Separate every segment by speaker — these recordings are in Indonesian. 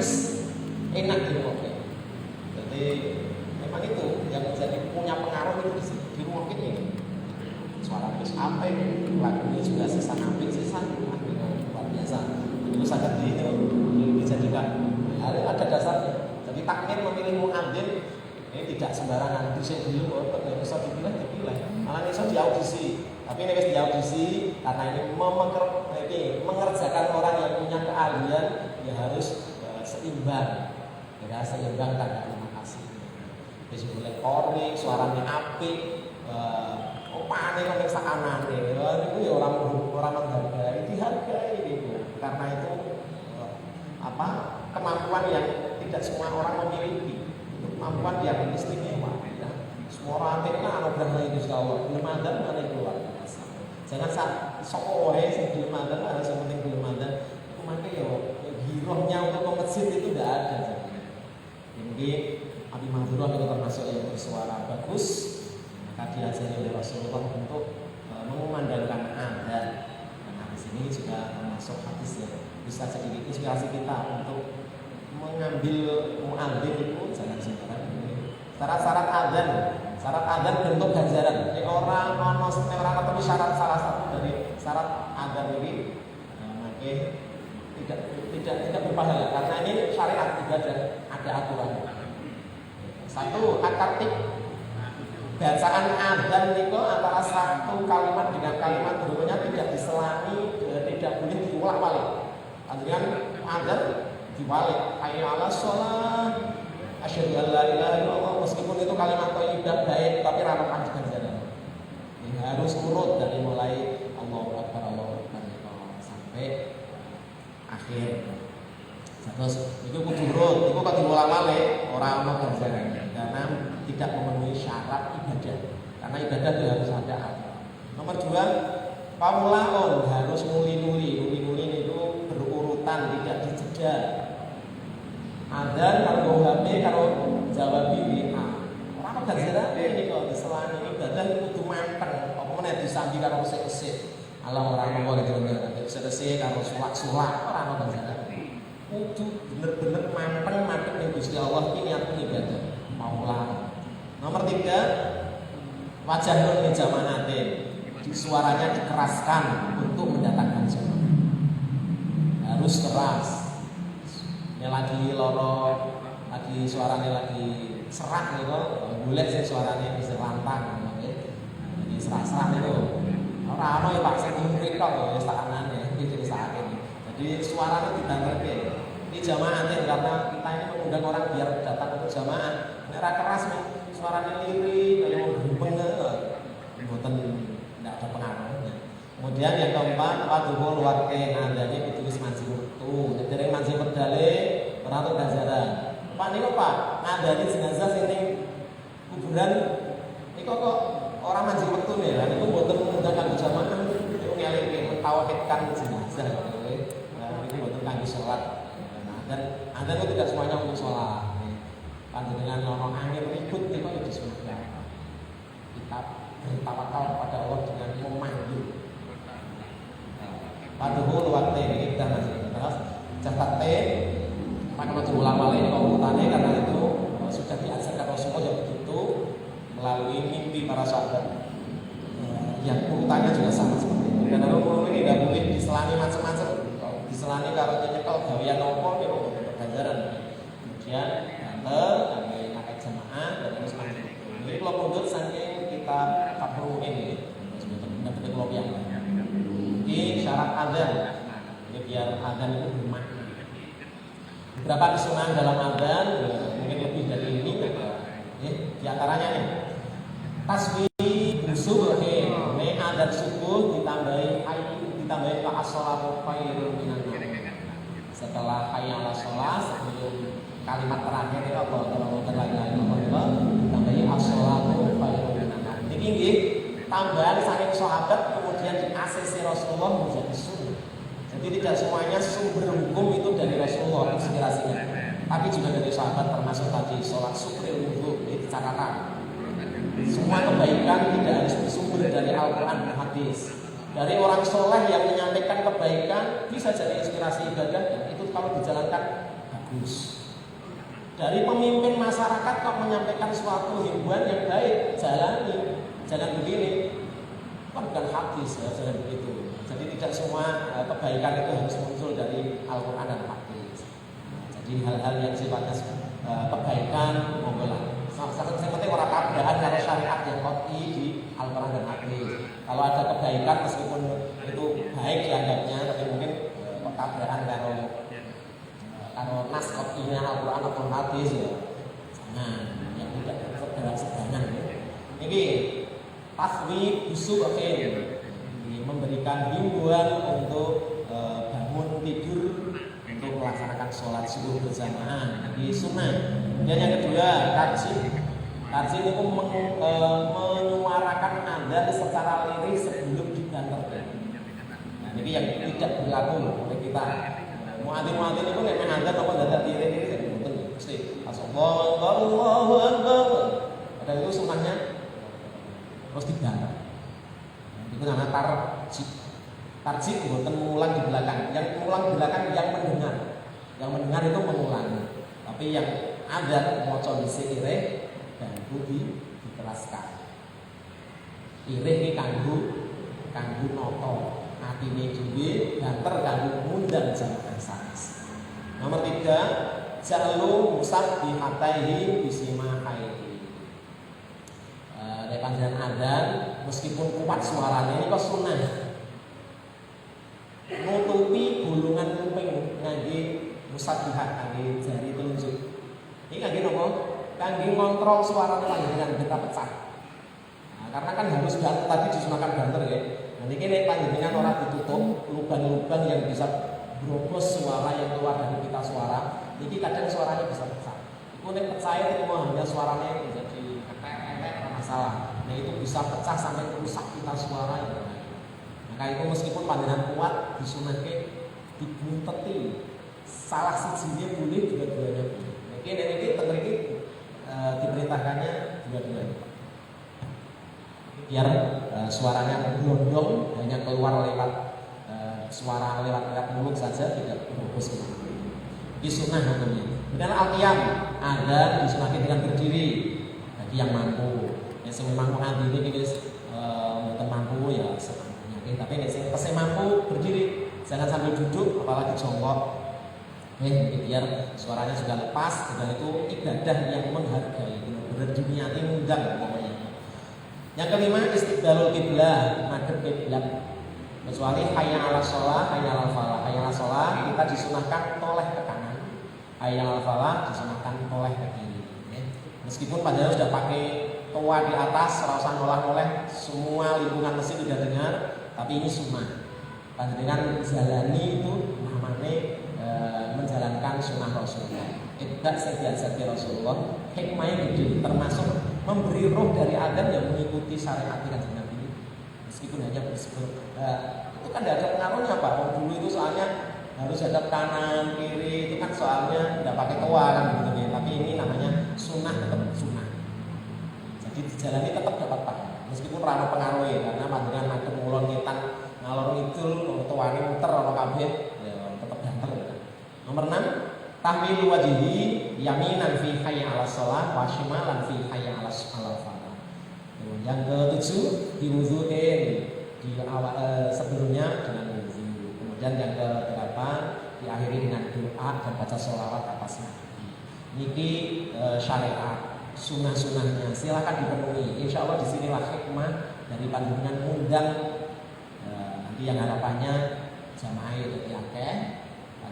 Speaker 1: wis enak di rumah. Jadi memang itu yang menjadi punya pengaruh itu di rumah ini. Suara terus apa lagunya juga sisa luar biasa. Itu sangat dijadikan ada dasarnya. Jadi takmir memilih muadzin ini tidak sembarangan. Di sini dulu bisa dipilih, malah bisa diaudisi. Tapi ini harus diaudisi karena ini mengerjakan orang yang punya keahlian ya harus seimbang. Ya seimbang tanda terima kasih. Bisa boleh korning, suaranya apik, opane kok sak anane. Itu ya orang menghargai, dihargai gitu. Karena itu kemampuan yang tidak semua orang memiliki. Kemampuan yang istimewa. Ya. Semua orang itu anugerah dari Gusti Allah. Belum ada mana keluar. Jangan sok wae sing belum ada harus yang penting belum ada. Maka ya girohnya untuk mengesit itu tidak ada. Jadi Abi Mahdurah itu termasuk yang bersuara bagus. Maka diajari oleh Rasulullah untuk mengumandangkan adzan. Karena di sini juga termasuk hadis yang bisa jadi inspirasi kita untuk mengambil muadzin itu jangan sembarangan. Syarat-syarat adzan bentuk ganjaran. Ini orang ketemu syarat salah satu dari syarat adzan ini, maka tidak berpahala karena ini syariat ibadah ada aturan. Satu akad bacaan adzan itu antara satu kalimat dengan kalimat berikutnya tidak diselani, tidak boleh diulang-ulang. Artinya adzan dibalik, hayya 'alas shalah, asyhadu an la ilaha illallah, meskipun itu kalimat thayyibah baik tapi ra ono ganjaran. Ini harus urut dari mulai Allahu Akbar sampai akhir. Terus itu kudu urut, itu kok diulang-ulang ora ono ganjaran karena tidak memenuhi syarat ibadah. Karena ibadah itu harus ada aturan. Nomor 2, paulaon harus nuli-nuli itu berurutan, tidak dijeda. Adzan kalau HP kalau jawab WA. Ora ganjaran ini kok diselani ibadah kudu manteng. Apa meneh disambi karo resik-resik. Alam ora monggo ngene resik-resik karo sulak-sulak ora ono ganjaran. Kudu bener-bener manteng ning Gusti Allah iki niat ibadah. Maulah. Nomor 3, wajah nun di jamanatin. Suaranya dikeraskan untuk mendatangkan jamaah. Harus keras. Ini lagi loro, lagi suaranya lagi serak gitu, boleh sih suaranya bisa lantang, jadi serak-serak itu. Orang ya Pak saya mungkin kok ya saanannya, jadi saat ini. Jadi suaranya ditanggapi. Ini jamaah aja karena kita ini mengundang orang biar datang ke jamaah. Merah keras nih, suaranya lirik, kayak mau berbunga, buatan tidak ada pengaruhnya. Kemudian yang keempat, waduhul warke adanya ditulis manji waktu. Jadi manji berdale beratur ganjaran. Pak ini kok Pak, adanya jenazah sini kuburan. Ini kok orang manji waktu nih. Ini kok buatan mengundangkan jamaah. Itu ngeling mentawakitkan jenazah. Ini buatan kaki sholat. Dan ada itu tidak semuanya untuk sholat. Pada dengan orang angin ribut itu kok disunahkan. Kita bertawakal kepada Allah dengan memanggil. Paduhul waktu ini kita masih terus catat pakai baju ulama lain urutannya karena itu sudah diajarkan Rasulullah yang begitu melalui mimpi para sahabat yang urutannya juga sama seperti itu. Dan kalau ini tidak boleh diselani macam-macam, diselani kalau nyekel gawian nopo itu ganjaran. Kemudian nanti pakai jamaah dan terus mandi. Jadi kalau mundur saking kita tak perlu ini sebetulnya betul kalau yang di syarat adzan. Jadi biar adzan itu bermakna. Beberapa kesunahan dalam adzan mungkin lebih dari ini. Di antaranya nih tasbih bersubuhin, ini adzan subuh ditambahi ka as-sholatu khairun minan naum. Setelah hayya 'alas shalah sebelum kalimat terakhir ya Allah ditambahi as-sholatu khairun minan naum. Ini tambahan saking sahabat kemudian di ACC Rasulullah menjadi sunnah. Jadi tidak semuanya sumber hukum itu dari Rasulullah inspirasinya, tapi juga dari sahabat termasuk tadi sholat syukril wudhu itu catatan. Semua kebaikan tidak harus bersumber dari Al-Quran dan hadis. Dari orang soleh yang menyampaikan kebaikan bisa jadi inspirasi ibadah. Itu kalau dijalankan bagus. Dari pemimpin masyarakat kok menyampaikan suatu himbauan yang baik, jalani, jangan begini. Kan bukan hadis ya, jangan begitu. Jadi tidak semua kebaikan itu harus muncul dari Al-Quran dan hadis. Jadi hal-hal yang sifatnya kebaikan monggolah. Yang penting orang tabrakan dari syariat yang qat'i di Al-Quran dan hadis. Kalau ada kebaikan meskipun itu baik dianggapnya, tapi mungkin tabrakan kalau nas qat'inya Al-Quran atau hadis ya jangan, yang tidak dalam sedangan. Ini tasbih busuk oke. Memberikan himbauan untuk bangun tidur untuk melaksanakan sholat subuh berjamaah di sunnah. Dan yang kedua, tarjih itu menyuarakan adzan secara lirik sebelum dibanter. Nah, ini yang tidak berlaku oleh kita. Muadzin itu nek adzan apa dadak lirik-lirik mboten mesti Allahu akbar. Ada itu sunnahnya terus dibanter. Itu namanya tarjih bukan mengulang di belakang. Yang mengulang di belakang yang mendengar. Yang mendengar itu mengulangi. Tapi yang ada maca dhisik irih dan budi diteraskan. Irih iki kanggo nata. Atine dhewe banter kanggo ngundang jamaah sanes. Nomor 3, jalu musabbihataihi bisimahaihi. Dari panggilan adzan meskipun kuat suaranya ini kok sunnah nutupi gulungan kuping ngangge musabbihat ngangge jari telunjuk. Ini ngangge napa? Kangge ngontrol suara panjenengan kita pecah. Nah, karena kan harus banter tadi disunahkan banter ya. Nanti kene panjenengan ora ditutup lubang-lubang yang bisa brobos suara yang keluar dari kita suara. Jadi kadang suaranya bisa pecah. Iku nek pecah itu hanya suaranya jadi ketek-ketek masalah. Nah itu bisa pecah sampai merusak kita suara ya. Maka itu meskipun pandangan kuat disunahke dibunteti. Salah sijinya boleh, dua-duanya boleh. Mungkin ini tengger ini diperintahkannya dua-duanya. Biar suaranya menggelondong, hanya keluar lewat suara lewat mulut saja, tidak berhembus kemana. Ini sunnah namanya. Kemudian al-qiyam ada disunahkan dengan berdiri bagi yang mampu. Yang memang mengambil ini bukan mampu ya semampunya. Tapi yang pasti mampu berdiri, jangan sambil duduk, apalagi jongkok. Biar suaranya juga lepas. Dan itu ibadah yang menghargai, berdiniati undang pokoknya. Yang kelima istiqbalul qiblah, madhep qiblat. Kecuali hayya 'alas shalah, hayya 'alal falah. Hayya 'alas shalah kita disunahkan toleh ke kanan. Hayya 'alal falah disunahkan toleh ke kiri. Meskipun padahal sudah pakai toa di atas, rasa noleh-noleh, semua lingkungan masjid sudah dengar, tapi ini sunnah. Panjenengan jalani itu namanya menjalankan sunnah Rasulullah. Ibadah sejati Rasulullah, hikmahnya gede, termasuk memberi roh dari adzan yang mengikuti syariat Kanjeng Nabi. Meskipun hanya bersebut, itu kan tidak ada pengaruhnya Pak. Dulu itu soalnya harus hadap kanan kiri, itu kan soalnya tidak pakai toa kan begitu. Tapi ini namanya sunnah, tetap sunnah. Jadi dijalani tetap dapat pahala. Meskipun rano pengaruhnya karena panjenengan madhep ngulon ngetan ngalor ngidul, toane muter ana kabeh, ya tetap banter ya. Nomor 6, tahmilu wajhi yaminan fi hayya 'alas shalah wa shimalan fi hayya 'alal falah. Yang ke-7 diwuduin di awal sebelumnya dengan wudu. Kemudian yang ke-8 diakhiri dengan doa dan baca sholawat atas Nabi. Niki syariat sunnah-sunnahnya silakan dipenuhi. Insya Allah disinilah hikmah dari panjenengan undang nanti yang harapannya jamaah itu akeh.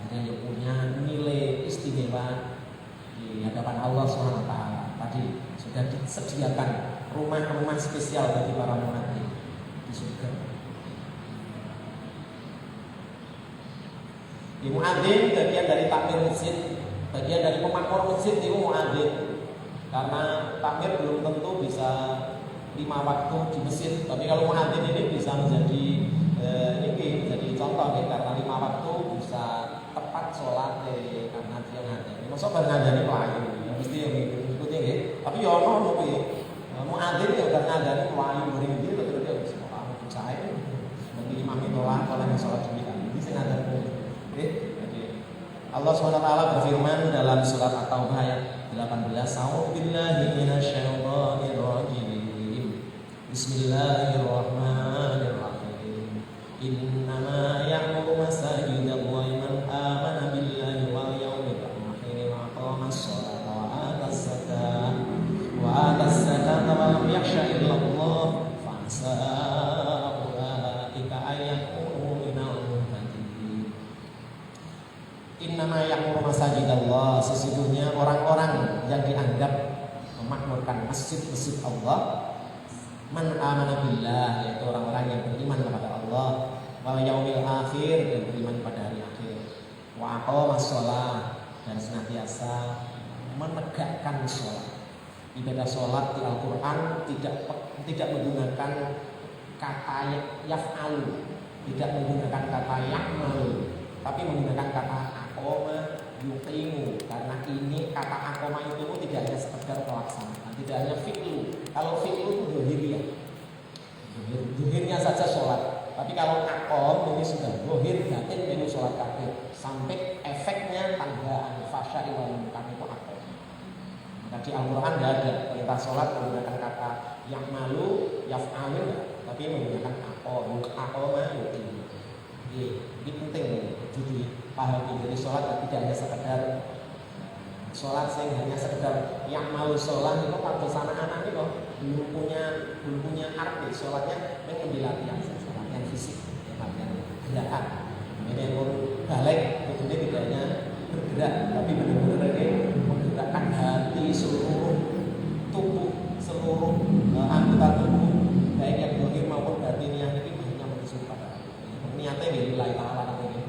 Speaker 1: Yang punya nilai istimewa di hadapan Allah SWT. Tadi sudah disediakan rumah-rumah spesial bagi para muadzin di surga. Di muadzin bagian dari takmir masjid, bagian dari pemakmur masjid itu muadzin. Karena takmir belum tentu bisa 5 waktu di masjid, tapi kalau muadzin ini bisa menjadi menjadi contoh ya, karena 5 waktu bisa tepat sholat karena dia ngadzan. Masa bar ngadzani mlayu ya mesti yang ngikuti nggih. Tapi ya ono kuwi. Muadzin ya bar ngadzani mlayu mrene iki terus dia wis ora percaya. Nanti imam itu lah kalau sholat dhewe kan iki sing ngadzan. Nggih. Jadi Allah SWT berfirman dalam surat At-Taubah ayat 18, A'udzubillahi minasyaitonirrajim. Bismillahirrahmanirrahim. Innama ya'muru masajidallahi man amana billahi wal yawmil akhir wa aqamas sholata wa ataz zakata wa lam yakhsha illallah fa'asa ulaika ayyakunu minal muhtadin. Innama ya'muru masajidallah, sesungguhnya orang-orang yang dianggap memakmurkan masjid-masjid Allah, man amana billah, yaitu orang-orang yang beriman kepada Allah, wal yaumil akhir, dan beriman pada hari akhir, wa aqamas shalah, dan senantiasa menegakkan sholat. Ibadah sholat di Al-Quran tidak menggunakan kata yaf'alu, tidak menggunakan kata ya'malu, tapi menggunakan kata akoma yuqimu, karena ini kata akoma yuqimu tidak hanya sekedar pelaksanaan, tidak hanya fi'lu. Kalau fi'lu itu dohiriyah, dohirnya saja sholat, tapi kalau akom ini sudah dohir batin, ini sholat kafir, sampai efeknya tanda anfasya wal munkar itu akom. Maka di Al-Quran tidak ada perintah sholat menggunakan kata ya'malu, yaf'alu, tapi menggunakan akoma yuqimu. Ini penting jadi pahami. Jadi sholat tidak hanya sekedar sholat, sehingga hanya sekedar yang mau sholat itu kalau sana anak itu belum punya arti. Sholatnya memang dilatih, latihan fisik, latihan gerakan. Ini pun balik tentunya tidak hanya bergerak, tapi benar-benar menggerakkan hati, seluruh tubuh, seluruh anggota tubuh, baik yang dohir maupun batin, yang ini hanya menuju pada niatnya di wilayah ta'ala ini.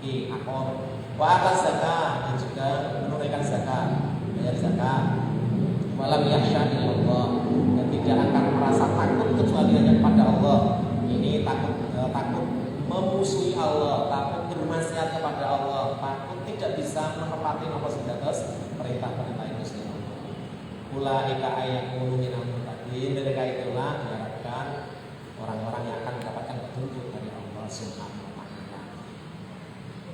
Speaker 1: Ini akor wa atas zakat, dan juga menunaikan zakat, bayar zakat. Walam yakhsha illallah, dan tidak akan merasa takut kecuali hanya kepada Allah. Ini takut memusuhi Allah, takut bermaksiat kepada Allah, takut tidak bisa menepati apa sudah perintah-perintah itu sendiri. Ulaika ayyakunu minal muttaqin, mereka itulah diharapkan orang-orang yang akan mendapatkan petunjuk dari Allah Subhanahu wa ta'ala.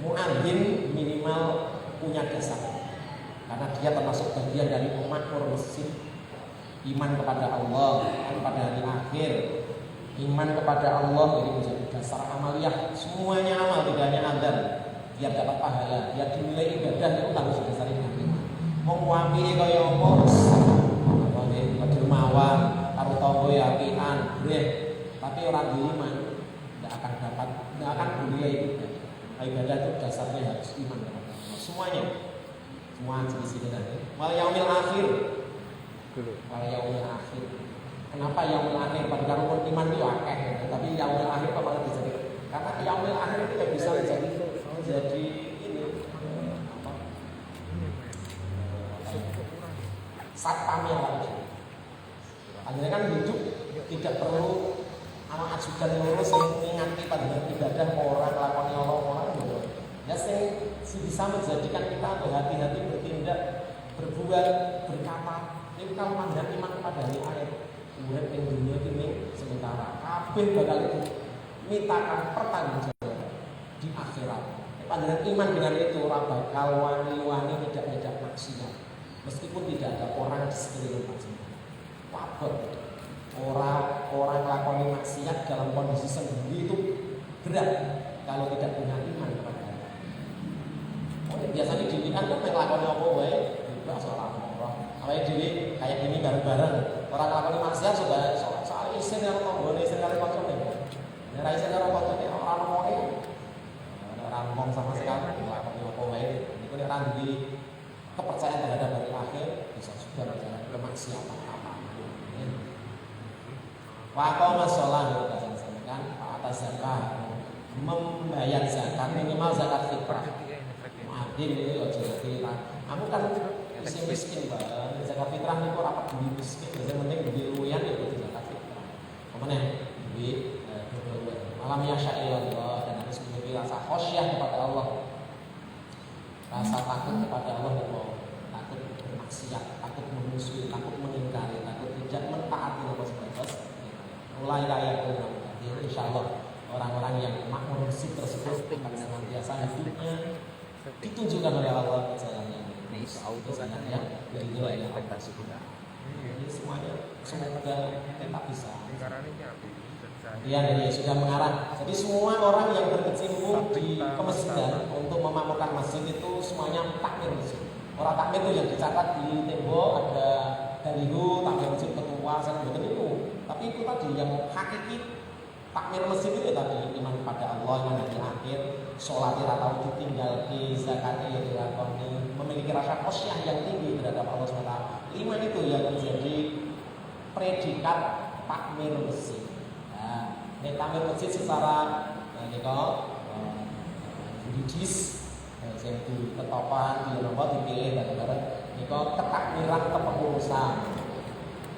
Speaker 1: Muadzin minimal punya dasar, karena dia termasuk bagian dari pemakmur masjid. Iman kepada Allah, iman pada hari akhir, iman kepada Allah, jadi menjadi dasar amaliyah. Semuanya amal, tidak hanya adzan. Biar dapat pahala, biar dinilai ibadah itu harus didasari dengan iman. Wong apike kaya apa? Apa nggih, dermawan, karo tangga ya apian, breh. Tapi orang beriman tidak akan bernilai ibadah. Ibadah itu dasarnya harus iman kepada Allah. Semuanya, semua jenis ibadah. Wal yaumil akhir. Wal yaumil akhir. Kenapa yaumil akhir? Pada rukun iman itu akeh, tapi yaumil akhir kok malah dijadi? Karena yaumil akhir itu tidak bisa menjadi ini apa? Satpamnya lagi. Akhirnya kan hidup tidak perlu anak ajudan lurus yang mengingatkan pada ibadah orang, lakoni orang gitu. Ya sing bisa menjadikan kita berhati-hati bertindak, berbuat, berkata. Ini kalau mandang iman kepada hari akhir, urip ing dunia ini sementara. Kabeh bakal mintakan pertanggungjawaban di akhirat. Pandangan iman dengan itu ora bakal wani-wani tidak maksiat. Meskipun tidak ada orang di sekeliling panjenengan. Wabot. Orang lakoni maksiat dalam kondisi sendiri itu berat kalau tidak punya iman kepada Allah. Biasanya diri kan lakoni apa wae, juga sholat Allah. Awake dhewe kayak gini bareng-bareng. Orang lakoni maksiat sudah soal isin karo tanggane, isin karo kancane. Nek ra isin karo kancane ora ngomongke. Ora ngomong sama sekali lakoni apa wae. Niku nek ra duwe kepercayaan terhadap hari akhir bisa juga berjalan ke maksiatan apa. Wa qoma shalah kita sampaikan atas zakat, membayar zakat minimal zakat fitrah. Adil ini loh jadi aku kan miskin banget. Zakat fitrah niku rapat beli miskin, yang penting beli luyan itu zakat fitrah. Kemana? Beli malam yasha illallah, dan harus memiliki rasa khosyah kepada Allah, rasa takut kepada Allah, takut bermaksiat, takut memusuhi, takut mengingkari, takut tidak mentaati Allah subhanahu. Mulai layak dalam insya Allah orang-orang yang makmur masjid tersebut akan senantiasa hidupnya ditunjukkan oleh Allah jalannya.
Speaker 2: Nah, itu auto kan
Speaker 1: ya,
Speaker 2: itu
Speaker 1: ya,
Speaker 2: ekspektasi kita.
Speaker 1: Jadi semuanya semoga tetap bisa.
Speaker 2: Iya,
Speaker 1: Ya, sudah mengarah. Jadi semua orang yang berkecimpung di kemesjidan untuk memakmurkan masjid itu semuanya takmir masjid. Orang takmir itu yang dicatat di tembok ada dalihu takmir masjid ketua betul itu. Tapi itu tadi yang hakiki takmir masjid itu tadi iman pada Allah, iman hari akhir, sholat atau ditinggal di zakatnya yang dilakoni, memiliki rasa khosyah yang tinggi terhadap Allah SWT. Iman itu yang menjadi predikat takmir masjid. Nek takmir masjid secara juridis sing diketopan dipilih bareng-bareng nika ketakmiran kepengurusan.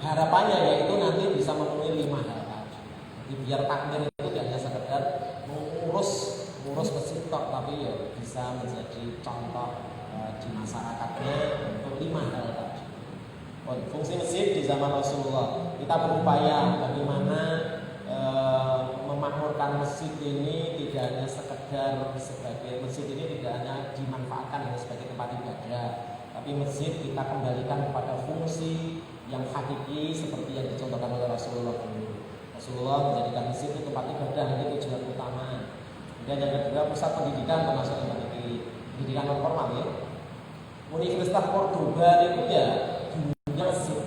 Speaker 1: Harapannya yaitu nanti bisa memenuhi 5 hal tadi. Jadi biar takmir itu tidak hanya sekedar mengurus masjid tok, tapi ya bisa menjadi contoh di masyarakatnya untuk 5 hal tadi. Fungsi masjid di zaman Rasulullah, kita berupaya bagaimana memakmurkan masjid ini tidak hanya sekedar sebagai masjid ini tidak hanya dimanfaatkan sebagai tempat ibadah, tapi masjid kita kembalikan kepada fungsi yang hakiki seperti yang dicontohkan oleh Rasulullah dulu. Rasulullah menjadikan masjid itu tempat ibadah, itu tujuan utama. Dan yang kedua pusat pendidikan termasuk pendidikan non formal ya. Universitas Cordoba itu ya dulunya masjid.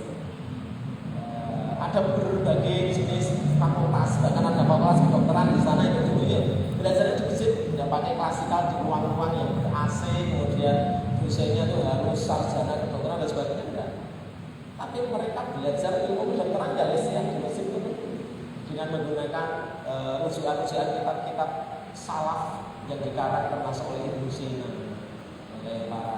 Speaker 1: Ada berbagai jenis fakultas, bahkan ada fakultas kedokteran di sana itu dulu ya belajarnya di masjid, tidak pakai klasikal di ruang-ruang yang AC, kemudian dosennya tuh harus sarjana kedokteran dan sebagainya enggak. Tapi mereka belajar ilmu kedokteran ya yang di masjid itu dengan menggunakan rujukan-rujukan kitab-kitab salaf yang dikarang termasuk oleh Ibnu Sina, oleh para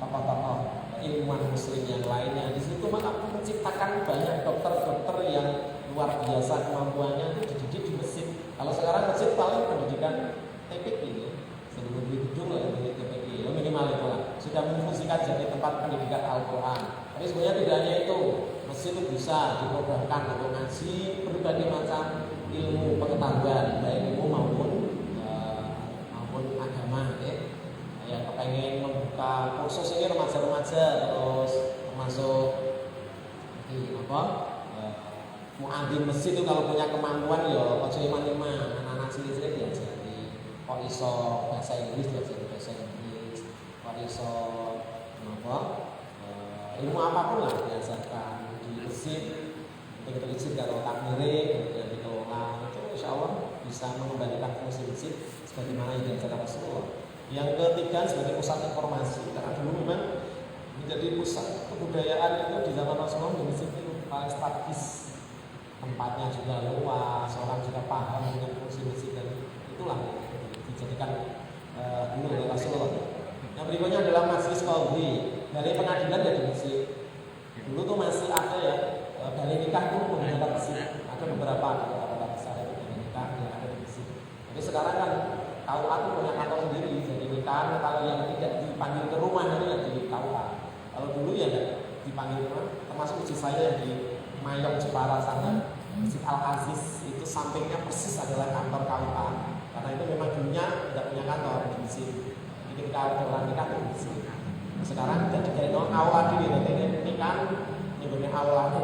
Speaker 1: tokoh-tokoh ilmuwan muslim yang lainnya. Di situ maka menciptakan banyak dokter-dokter yang luar biasa kemampuannya itu dididik di masjid. Kalau sekarang masjid paling pendidikan TPQ ya, sebelum beli gedung lah ya TPQ ya, minimal itu lah. Sudah memfungsikan jadi tempat pendidikan Al-Quran. Tapi sebenarnya tidak hanya itu, masjid itu bisa diprogramkan untuk ngaji berbagai macam ilmu pengetahuan, baik ilmu maupun agama ya. Yang kepengen membuka kursus ini remaja-remaja terus termasuk muadzin masjid itu kalau punya kemampuan ya ojo iman-iman, anak-anak cilik-cilik diajari kok iso bahasa Inggris diajari bahasa Inggris, kok iso ilmu apapun lah diajarkan di masjid. Begitu izin kalau takmire kemudian dikelola itu insya Allah bisa mengembalikan fungsi masjid sebagaimana yang diajarkan Rasulullah. Yang ketiga sebagai pusat informasi, karena dulu memang menjadi pusat kebudayaan itu di zaman Rasulullah di masjid itu paling strategis, tempatnya juga luas, orang juga paham dengan fungsi masjid dan itulah dijadikan dulu oleh Rasulullah. Yang berikutnya adalah majelis qaudhi, dari pengadilan dari masjid. Dulu tuh masih ada ya, dari nikah pun menggunakan masjid. Ada beberapa besar itu dari nikah yang ada di masjid. Jadi sekarang kan KUA itu punya kantor sendiri, jadi nikahan kalau yang tidak dipanggil ke rumah itu yang di KUA. Kalau dulu ya dipanggil ke rumah, termasuk masjid saya yang di Mayong Jepara sana, Masjid Al-Aziz itu sampingnya persis adalah kantor KUA. Karena itu memang dulunya tidak punya kantor di masjid. Jadi ketika orang nikah itu di masjid. Sekarang tidak digawe aula dulu, nanti nikahan nyebutnya aula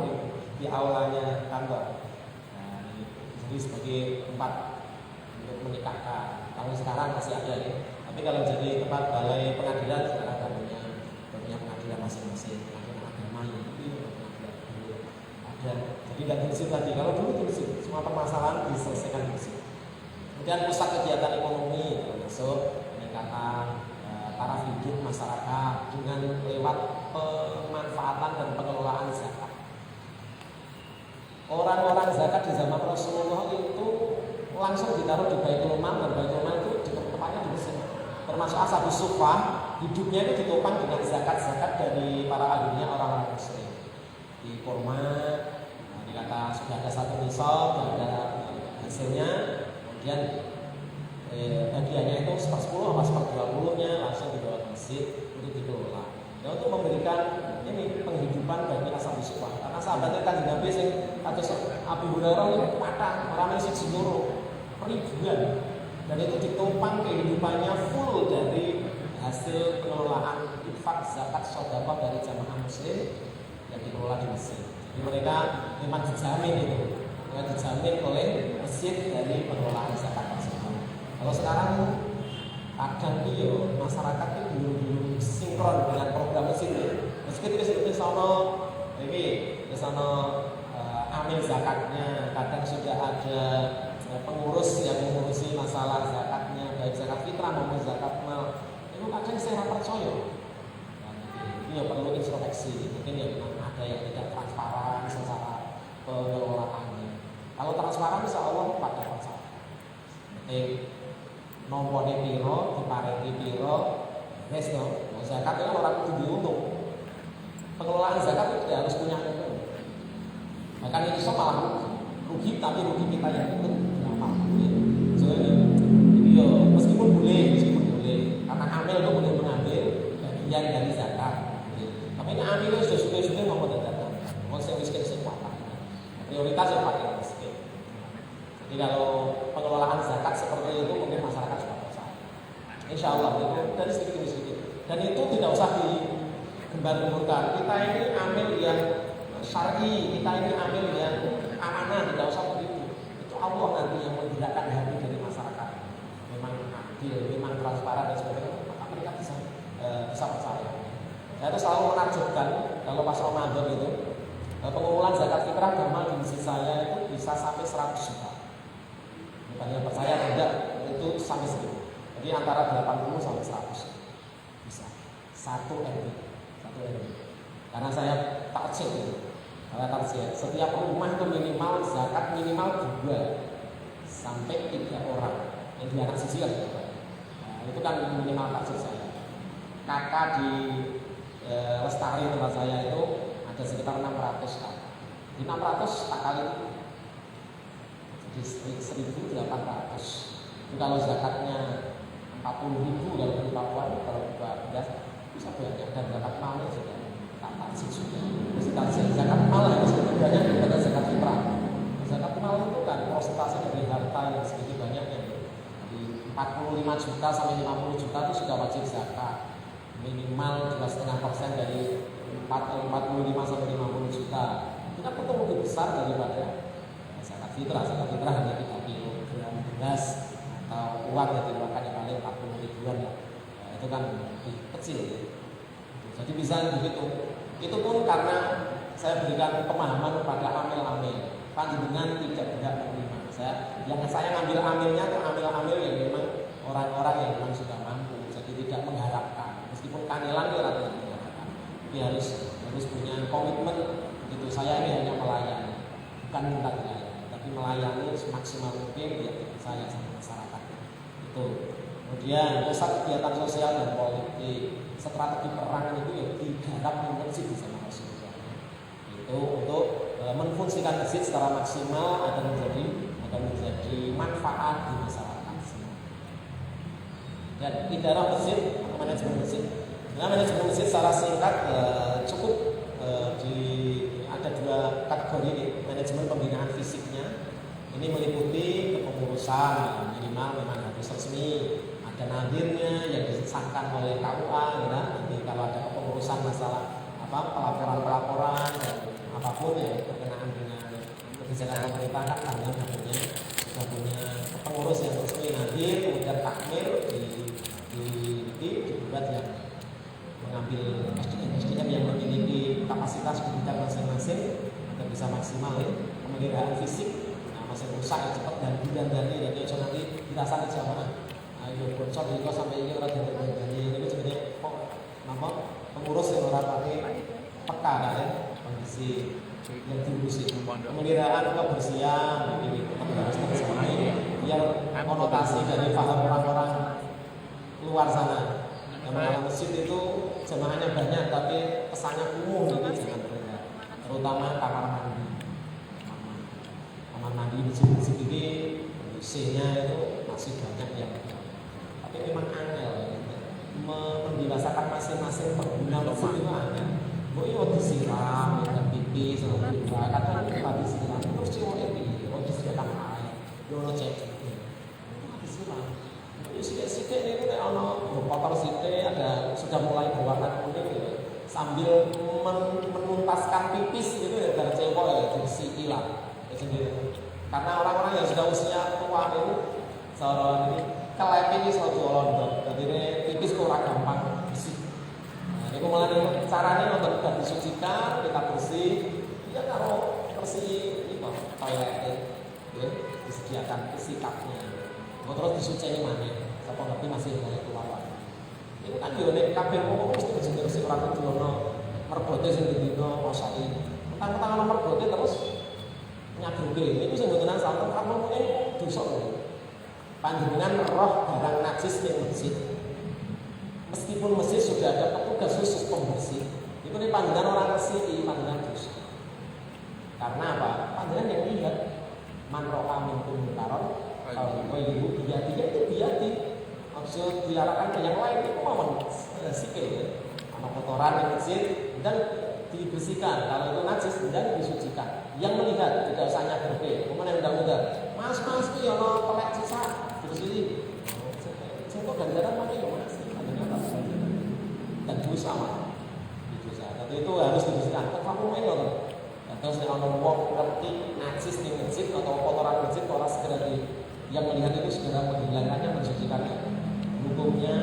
Speaker 1: di aulanya kantor. Nah, jadi sebagai tempat untuk menikahkan. Kalau sekarang masih ada ya, tapi kalau jadi tempat balai pengadilan sekarang punya pengadilan masing-masing, pengadilan agama yang itu pengadilan dulu ada. Jadi tidak di masjid lagi. Kalau dulu di masjid, semua permasalahan diselesaikan di masjid. Kemudian pusat kegiatan ekonomi termasuk peningkatan taraf hidup masyarakat dengan lewat pemanfaatan dan pengelolaan zakat. Orang-orang zakat di zaman Rasulullah itu langsung ditaruh di Baitul Mal, dan Baitul Mal itu tempatnya di Mesir. Termasuk Ashabus Suffah, hidupnya itu ditopang dengan zakat-zakat dari para ahlinya orang-orang Muslim. Di kurma, dikata sudah ada satu nisab, ada hasilnya, kemudian bagiannya itu 1/10 atau 1/20-nya langsung dibawa ke masjid untuk dikelola. Dan untuk memberikan ini penghidupan bagi Ashabus Suffah. Karena sahabatnya kan Nabi sing kados Abu Hurairah itu patah, orang isi seluruh ribuan, dan itu ditopang kehidupannya full dari hasil pengelolaan infak zakat sedekah dari jamaah muslim yang dikelola di Mesir. Jadi mereka memang dijamin itu, mereka dijamin oleh masjid dari pengelolaan zakat tersebut. Kalau sekarang kadang iyo masyarakat itu belum sinkron dengan program masjid. Meski di sana ini di sana amil zakatnya, kadang sudah ada pengurus yang mengurusi masalah zakatnya, baik zakat fitrah maupun zakat mal. Itu kadang saya percaya. Ini perlu introspeksi. Mungkin ya memang ada yang tidak transparan secara pengelolaannya. Kalau transparan, insya Allah pada percaya. Nomor piro, diparenti piro, yes no. Zakat itu orang itu diuntung. Pengelolaan zakat itu tidak harus punya untung. Bahkan itu malah rugi, tapi rugi kita yang itu berapa? Jadi meskipun boleh, karena amil itu boleh mengambil bagian dari zakat. Tapi ini amil itu sudah mau mendatangkan. Mau saya miskin semua. Prioritas yang pakai miskin. Jadi kalau pengelolaan zakat seperti itu mungkin masyarakat sudah percaya. Insya Allah itu dari sedikit. Dan itu tidak usah digembar-gemburkan. Kita ini amil yang syar'i, kita ini amil yang amanah, tidak usah begitu. Itu Allah nanti yang menggerakkan hati dari masyarakat. Memang adil, memang transparan dan sebagainya. Maka mereka bisa percaya. Saya itu selalu menakjubkan kalau pas Ramadan itu pengumpulan zakat fitrah gamal di masjid saya itu bisa sampai 100 juta. Bukannya percaya tidak, itu sampai 1000. Jadi antara 80 sampai 100 bisa. Satu RT. Karena saya target itu. Setiap rumah itu minimal zakat minimal 2 sampai 3 orang yang di anak sisi kan. Nah, itu kan minimal target saya. Kakak di Lestari tempat saya itu ada sekitar 600 kan. Di 600 tak kali itu jadi 1.800. Itu kalau zakatnya 40.000 kalau di Papua, kalau di Papua bisa banyak dan zakat mal juga tak pasti sudah. Zakat mal harus lebih banyak daripada zakat fitrah. Zakat mal itu kan prosentase dari harta yang segitu banyaknya. Di 45 juta sampai 50 juta itu sudah wajib zakat. Minimal 2,5% dari 45 sampai 50 juta. Itu kan betul lebih besar daripada zakat fitrah. Zakat fitrah hanya 3 kilogram beras atau uang yang dimakan yang paling 40 ribuan ya. Nah, itu kan lebih kecil. Jadi bisa begitu. Itu pun karena saya berikan pemahaman kepada amil-amil. Panjenengan tidak berhak menerima. Yang saya ngambil amilnya itu amil-amil yang memang orang-orang yang memang sudah mampu. Jadi tidak mengharapkan. Meskipun kanilan dia tidak mengharapkan. Dia harus punya komitmen. Gitu. Saya ini hanya melayani, bukan minta dilayani, tapi melayani semaksimal mungkin dia percaya sama masyarakat. Itu. Kemudian pusat kegiatan sosial dan politik, strategi perang itu ya digarap di masjid sama Rasulullah. Itu untuk menfungsikan masjid secara maksimal akan menjadi manfaat di masyarakat semua. Dan idarah masjid atau manajemen masjid. Nah, manajemen masjid secara singkat cukup ada 2 kategori ini. Manajemen pembinaan fisiknya ini meliputi kepengurusan minimal memang harus resmi. Ada nadirnya yang disahkan oleh KUA, ya. Nanti kalau ada kepengurusan masalah pelaporan dan apapun yang berkenaan dengan kebijakan pemerintah kan kalian sudah punya pengurus yang resmi nadir, kemudian takmir dibuat yang mengambil SDM yang memiliki kapasitas di bidang masing-masing agar bisa maksimal ya. Pemeliharaan fisik, masih rusak ya cepat dan dari nanti dirasa di jamaah. Ayo bocor itu sampai ini orang dari ini sebenarnya pengurus yang orang pakai peka ya kondisi yang diurusi pemeliharaan kebersihan ini harus terjadi biar konotasi dari paham orang-orang luar sana yang masjid itu jemaahnya banyak tapi pesannya kumuh jadi jangan beredar terutama kamar mandi masjid ini kondisinya itu masih banyak yang tapi memang angel mendewasakan masing-masing pengguna masjid itu angel. Bu iyo disiram, dan pipi, sama juga kadang kita disiram terus cewek ini, disiram air, dono cek itu disiram. Itu sidik-sidik ini kayak ono kotor sidik ada sudah mulai berwarna kuning gitu, sambil menuntaskan pipis gitu ya dari cewek ya dibersih lah sendiri. Karena orang-orang yang sudah usia tua itu seorang ini kelep ini suatu londo, jadi pipis kurang gampang bersih. Nah, ini mulai caranya untuk kita disucikan, kita bersih, ya kalau bersih itu toilet ya, disediakan sikapnya. Terus disucikan mana? Siapa ngerti masih banyak keluar. Itu kan yo nek kabeh wong mesti bersih ora kudu ono mergote sing dino masai. Mentang-mentang ono mergote terus nyabruke. Niku sing mboten asal karena mungkin dosa lho. Panjenengan roh barang najis ning masjid. Meskipun masjid sudah ada petugas khusus pembersih, itu nih panjenengan orang resiki, panjenengan dosa. Karena apa? Panjenengan yang lihat man ro'a minkum munkaron kalau ibu biati itu biati. Maksud diarahkan ke yang lain itu mau sikil ya. Ada kotoran di masjid dan dibersihkan. Kalau itu najis dan disucikan. Yang melihat tidak usah nyaberte. Kemudian udah mas itu ya no pelek sisa terus ini. Contoh ganjaran mana ya mas? Dan dosa mah. Dosa. Tapi itu harus dibersihkan. Kamu main loh. Terus kalau ngomong ngerti najis di masjid atau kotoran masjid orang segera yang melihat itu segera menghilangkannya, mensucikannya. Hukumnya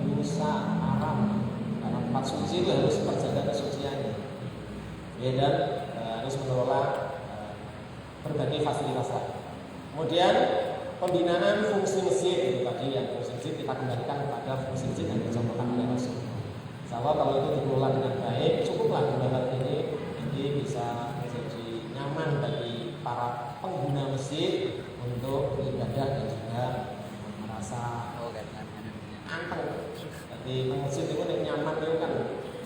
Speaker 1: dosa haram karena tempat suci itu harus terjaga kesuciannya ya, dan harus mengelola berbagai fasilitas lain. Kemudian pembinaan fungsi masjid itu tadi yang fungsi masjid kita kembalikan kepada fungsi masjid yang dicontohkan oleh Rasul. Insyaallah kalau itu dikelola dengan baik cukuplah hal ini bisa menjadi nyaman bagi para pengguna masjid untuk beribadah dan juga merasa anteng. Jadi masjid itu nyaman itu kan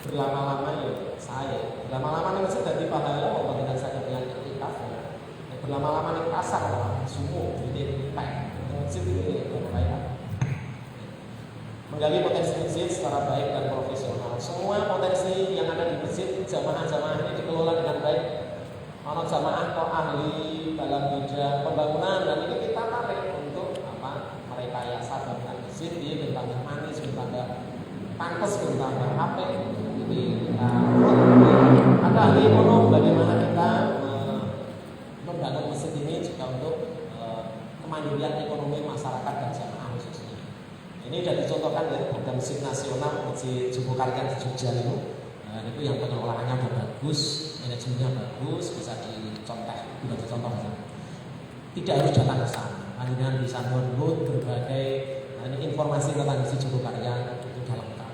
Speaker 1: berlama-lama ya saya. Berlama-lama di masjid dari pahala mau dengan saya dengan itikaf. Berlama-lama di pasar semua jadi baik. Masjid itu baik. Menggali potensi masjid secara baik dan profesional. Semua potensi yang ada di masjid jamaah-jamaah ini dikelola dengan baik. Kalau jamaah atau ahli dalam bidang pembangunan dan ini kita tarik untuk merekayasa bangunan masjid di bentang yang manis, bentang pantas, bentang HP. Jadi ada ahli ekonom bagaimana kita membangun masjid ini juga untuk kemandirian ekonomi masyarakat dan jamaah khususnya. Ini sudah dicontohkan ya, ada masjid nasional, masjid Jogokaryan di Jogja itu yang pengelolaannya sudah bagus, manajemennya bagus, bisa dicontoh saja. Tidak harus datang ke sana, hanya bisa download berbagai informasi tentang masjid Jogokaryan itu sudah lengkap.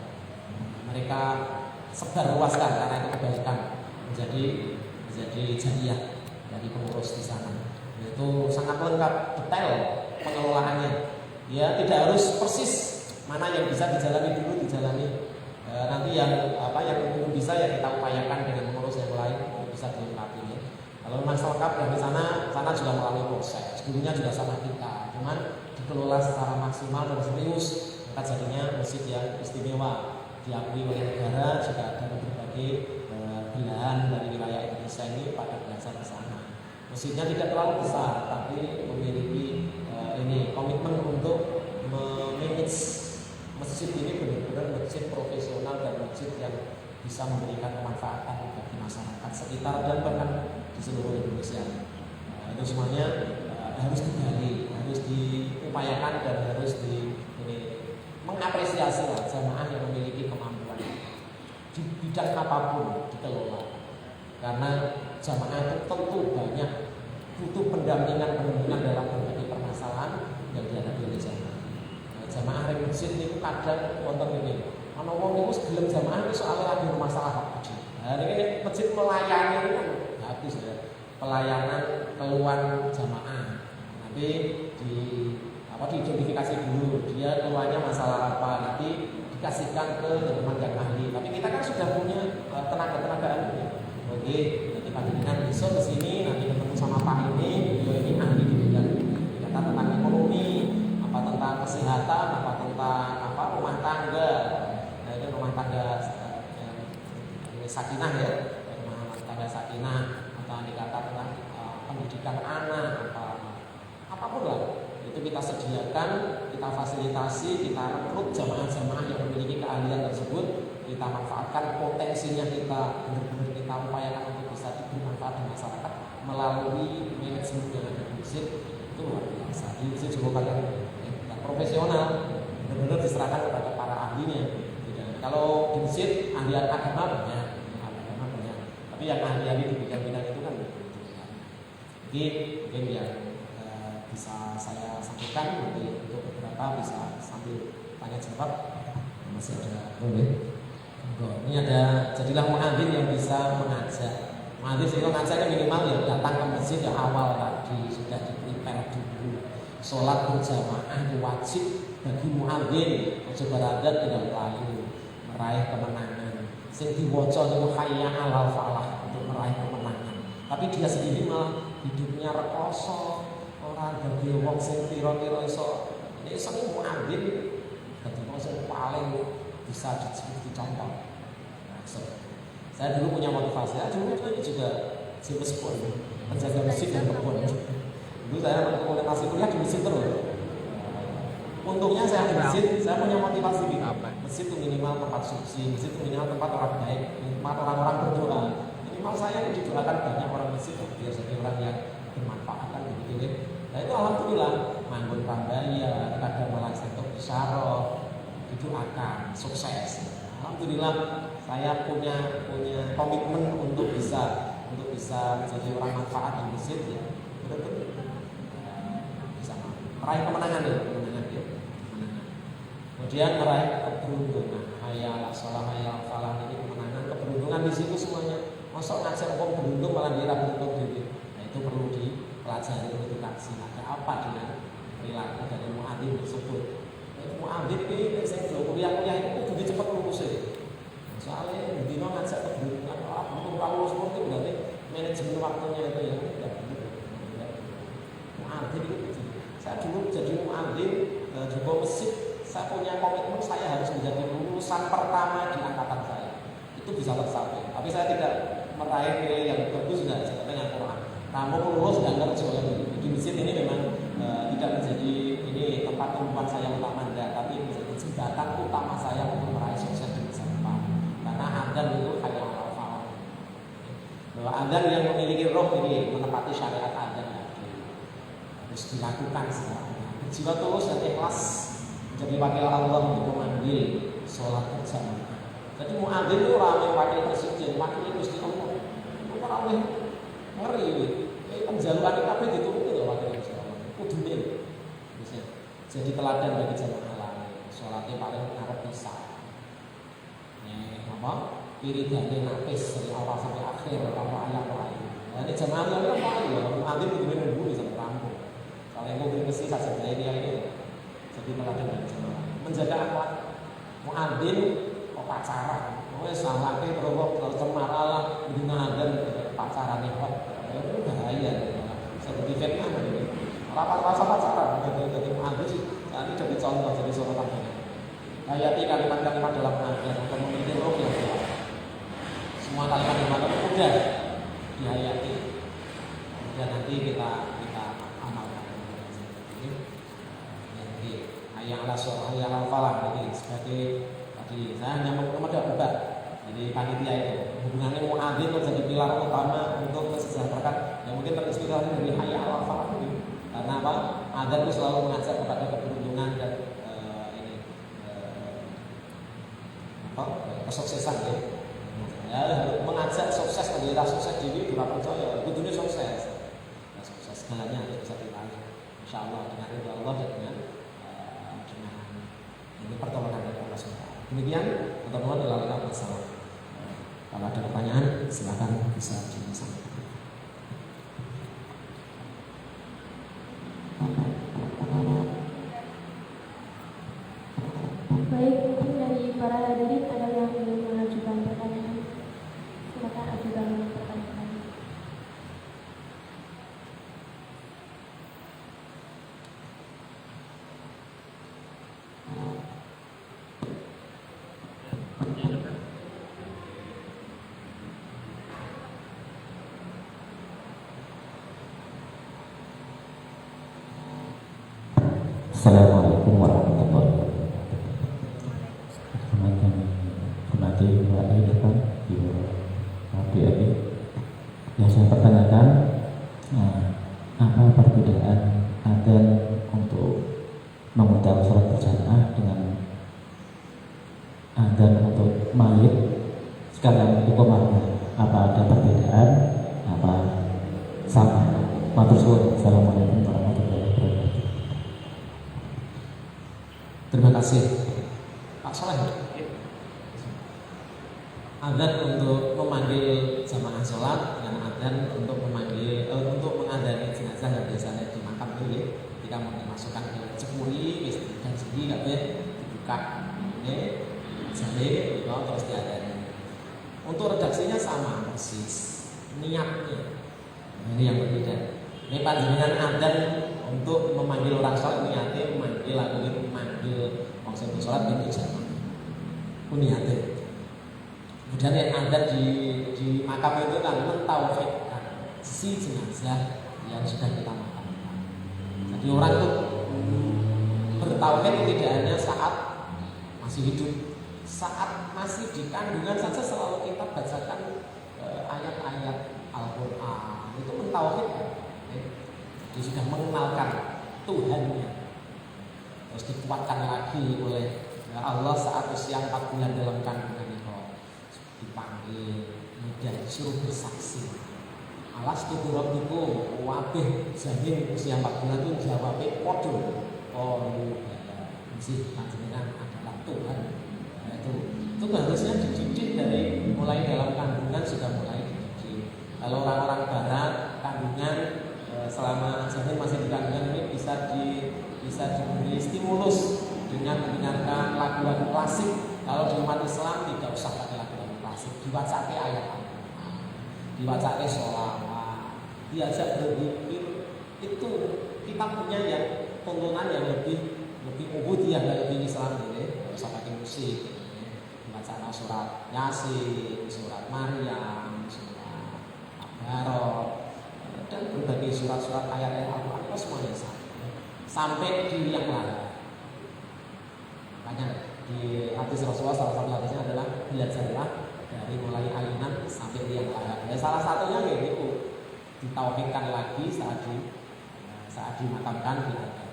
Speaker 1: Mereka sebar luaskan karena itu kebaikan menjadi jariah dari pengurus di sana. Itu sangat lengkap, detail pengelolaannya. Ya tidak harus persis mana yang bisa dijalani dulu dijalani. Nanti yang belum bisa ya kita upayakan dengan pengurus yang lain untuk bisa dilengkapi. Ya. Kalau memang selengkap dari sana juga melalui proses. Gurunya juga sama kita, cuman dikelola secara maksimal dan serius. Maka jadinya masjid yang istimewa diakui oleh negara juga ada berbagai belahan dari wilayah Indonesia ini pada belajar ke sana. Masjidnya tidak terlalu besar, tapi memiliki komitmen untuk memanage masjid ini benar-benar masjid profesional dan masjid yang bisa memberikan kemanfaatan bagi masyarakat sekitar dan bahkan di seluruh Indonesia. Itu semuanya harus digali, harus diupayakan dan harus mengapresiasi jamaah yang memiliki kemampuan di bidang apapun dikelola. Karena jamaah itu tentu banyak butuh pendampingan dalam berbagai permasalahan yang dihadapi oleh jamaah. Jamaah masjid itu kadang wonten ini. Ana wong niku gelem jamaah itu soalnya lagi masalah. Nah, ini masjid melayani itu kan habis ya. Pelayanan keluhan jamaah. Nanti diidentifikasi dulu dia keluhannya masalah apa, nanti dikasihkan ke teman yang ahli. Tapi kita kan sudah punya tenaga ahli. Oke, nanti panjenengan besok ke sini nanti ketemu sama Pak ini, beliau ini ahli di bidang tentang ekonomi, tentang kesehatan, tentang rumah tangga. Nah, ini rumah tangga sakinah ya, rumah tangga sakinah atau dikata tentang pendidikan anak apapun lah. itu kita sediakan, kita fasilitasi, kita rekrut jamaah-jamaah yang memiliki keahlian tersebut, kita manfaatkan potensinya, kita benar-benar kita upayakan untuk bisa bermanfaat di masyarakat melalui manajemen yang ada di masjid. Itu luar biasa. Di masjid juga kan profesional, benar-benar diserahkan kepada para ahlinya. Kalau di masjid ahli agama banyak, tapi yang ahli-ahli di bidang-bidang itu kan jadi mungkin yang bisa saya sampaikan nanti untuk beberapa bisa sambil tanya jawab. Masih ada ini ada, jadilah muadzin yang bisa mengajak. Muadzin itu ngajaknya minimal ya datang ke masjid ya awal tadi sudah di-prepare dulu. Sholat berjamaah itu wajib bagi muadzin. Ojo baradat tidak layu meraih kemenangan. Sing diwaca niku hayya 'alal falah untuk meraih kemenangan. Tapi dia sendiri malah hidupnya rekoso, orang dadi wong sing pira-pira iso muadzin dadi wong sing paling bisa dicontoh. Saya dulu punya motivasi, dulu itu juga James Bond, penjaga masjid dan kebun. Dulu saya motivasi kuliah di masjid terus. Untungnya saya di masjid, saya punya motivasi gitu. Masjid itu minimal tempat suci, masjid itu minimal tempat orang baik, tempat orang-orang berdoa. Minimal saya didoakan banyak orang masjid, biar jadi orang yang bermanfaat kan begitu. Nah itu alhamdulillah, manggon Pambaya, kadang malah sektor isyarah, itu akan sukses. Alhamdulillah saya punya komitmen untuk bisa menjadi orang manfaat di masjid ya. Betul-betul bisa meraih kemenangan ya. Kemudian meraih keberuntungan. Hayya 'alal shalah, hayya 'alal falah, ini kemenangan, keberuntungan di situ semuanya. Masa ngajak orang beruntung malah dia beruntung diri. Nah itu perlu dipelajari, perlu dikaji. Ada apa dengan perilaku dari muadzin tersebut? Muadzin ini saya kuliah itu kudu cepat lulus ya. Soalnya dino ngajak keberuntungan belum lulus seperti itu berarti manajemen waktunya itu ya tidak benar. Muadzin itu saya dulu jadi muadzin juga masjid. Saya punya komitmen saya harus menjadi lulusan pertama di angkatan saya. Itu bisa tercapai. Tapi saya tidak meraih nilai yang bagus dan saya dengan Quran. Namun lulus dan kerja di masjid ini memang tidak menjadi ini tempat tumpuan saya utama enggak, tapi menjadi jembatan utama saya untuk meraih sukses di masa depan. Karena adzan itu hayya 'alal falah. Bahwa adzan yang memiliki roh ini menepati syariat adzan harus dilakukan secara jiwa tulus dan ikhlas. Jadi wakil Allah untuk memanggil sholat berjamaah. Jadi muadzin itu ramai wakil presiden, wakil Gusti Allah. Itu ramai ngeri ini. Penjaluan kabeh dituruti lho wakil Gusti Allah. Kudune. Jadi teladan bagi jamaah lain. Sholatnya paling ngarep bisa. Apa? Wiridane napis dari awal sampai akhir, apa ayat lain. Nah, ini jamaah lain apa ya? Muadzin kudune nunggu sampai rampung. Kalau yang mau mesti saja dia ini. Jadi teladan bagi jamaah. Menjaga akhlak. Muadzin pacaran. Wes salahke terus cemaralah dina dan pacaran kok. Itu bahaya. Seperti fitnah ini. Rasa pacaran jadi muadzin sih. Ini jadi contoh, jadi sorotan banyak. Hayati kalimat-kalimat dalam adzan untuk memiliki roh yang kuat. Semua kalimat itu mudah dihayati. Dan nanti kita amalkan. Jadi hayya 'alal shalah, hayya 'alal falah ini sebagai tadi saya hanya mempermudah. Jadi panitia itu hubungannya muadzin menjadi pilar utama untuk kesejahteraan. Yang mungkin terinspirasi dari hayya 'alal falah ini. Karena apa? Adzan itu selalu mengajak kepada keberuntungan dan kesuksesan ya. Mengajak sukses menjadi sukses diri di percaya, kudunya sukses. Nah, sukses segalanya bisa diraih. Insyaallah dengan ridha Allah dan dengan ini pertolongan dari Allah SWT. Demikian teman-teman dilakukan bersama. Kalau ada pertanyaan silakan bisa disampaikan.
Speaker 3: Baik, mungkin dari para hadirin ada yang ingin mengajukan pertanyaan. Silakan ajukan pertanyaan.
Speaker 4: sekalian hukumannya, apa ada perbedaan, apa sama? Matur suwun. Assalamualaikum warahmatullahi wabarakatuh.
Speaker 1: Terima kasih Pak Soleh. Adzan untuk memanggil jamaah sholat dan adzan untuk memanggil untuk mengadani jenazah yang biasanya di makam itu ya. Ketika mau dimasukkan ke cepuri, dan segi katanya dibuka ini jadi terus diadani. Untuk redaksinya sama persis, niatnya ini yang berbeda. Ini panjenengan adzan untuk memanggil orang sholat, niatnya memanggil maksud sholat itu jamaah. Niatnya. Kemudian yang ada di makam itu kan mentauhidkan si jenazah yang sudah kita makamkan. Jadi orang itu bertauhid tidak hanya saat masih hidup, saat masih di kandungan saja selalu kita bacakan ayat-ayat Al-Quran. Itu mentauhidkan. Dia sudah mengenalkan Tuhannya. Terus dikuatkan lagi oleh Allah saat usia 4 bulan dalam kandungan itu. Dipanggil, kemudian disuruh bersaksi. Alas tu rabbukum wabih jamin usia 4 bulan itu jawabnya podo. Oh mesti panjenengan adalah Tuhan. Nah, itu harusnya dididik dari mulai dalam kandungan sudah mulai dididik. Kalau orang-orang barat kandungan selama janin masih di kandungan ini bisa diberi stimulus dengan mendengarkan lagu-lagu klasik. Kalau di umat Islam tidak usah pakai lagu-lagu klasik, diwacake ayat Al-Quran, diwacake sholawat, diajak berzikir. Itu kita punya yang tontonan yang lebih ubudiyah dan lebih Islam ini. Tidak usah pakai musik. Dibacakan surat Yasin, surat Maryam, surat Al-Baqarah dan berbagai surat-surat ayat Al-Quran itu semuanya sama. Sampai di yang lain. Makanya di hadis Rasulullah salah satu hadisnya adalah belajarlah dari mulai ayunan sampai yang lain. Ya, salah satunya yaitu ditauhidkan lagi saat dimakamkan di atas.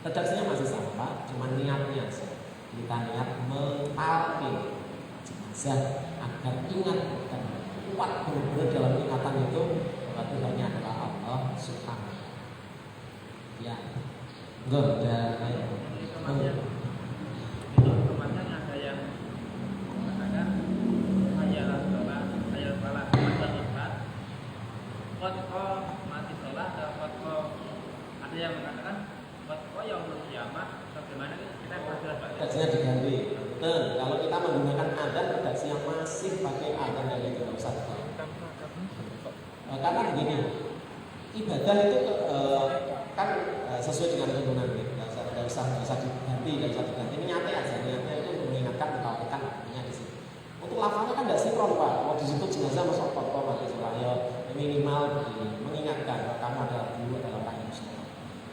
Speaker 1: Redaksinya masih sama Pak, cuma niatnya saja. Kita niat mentalkin jenazah agar ingat dan kuat benar-benar dalam ingatan itu bahwa Tuhannya adalah Allah Subhanahu. Ya, enggak ada.
Speaker 2: Mati sholat ada yang mengatakan yang berkiamat bagaimana kita belajar Pak?
Speaker 1: Redaksinya diganti. Betul. Kalau kita menggunakan adzan redaksi yang masih pakai adzan yang itu tidak usah. Karena begini, ibadah itu kan sesuai dengan tuntunan tidak usah diganti, Ini nyata aja, niatnya itu untuk mengingatkan, mentauhidkan artinya di sini. Untuk lafalnya kan tidak sinkron Pak. Mau disebut jenazah masuk kotor mati sholat ya minimal mengingatkan bahwa kamu adalah guru adalah orang yang sholat.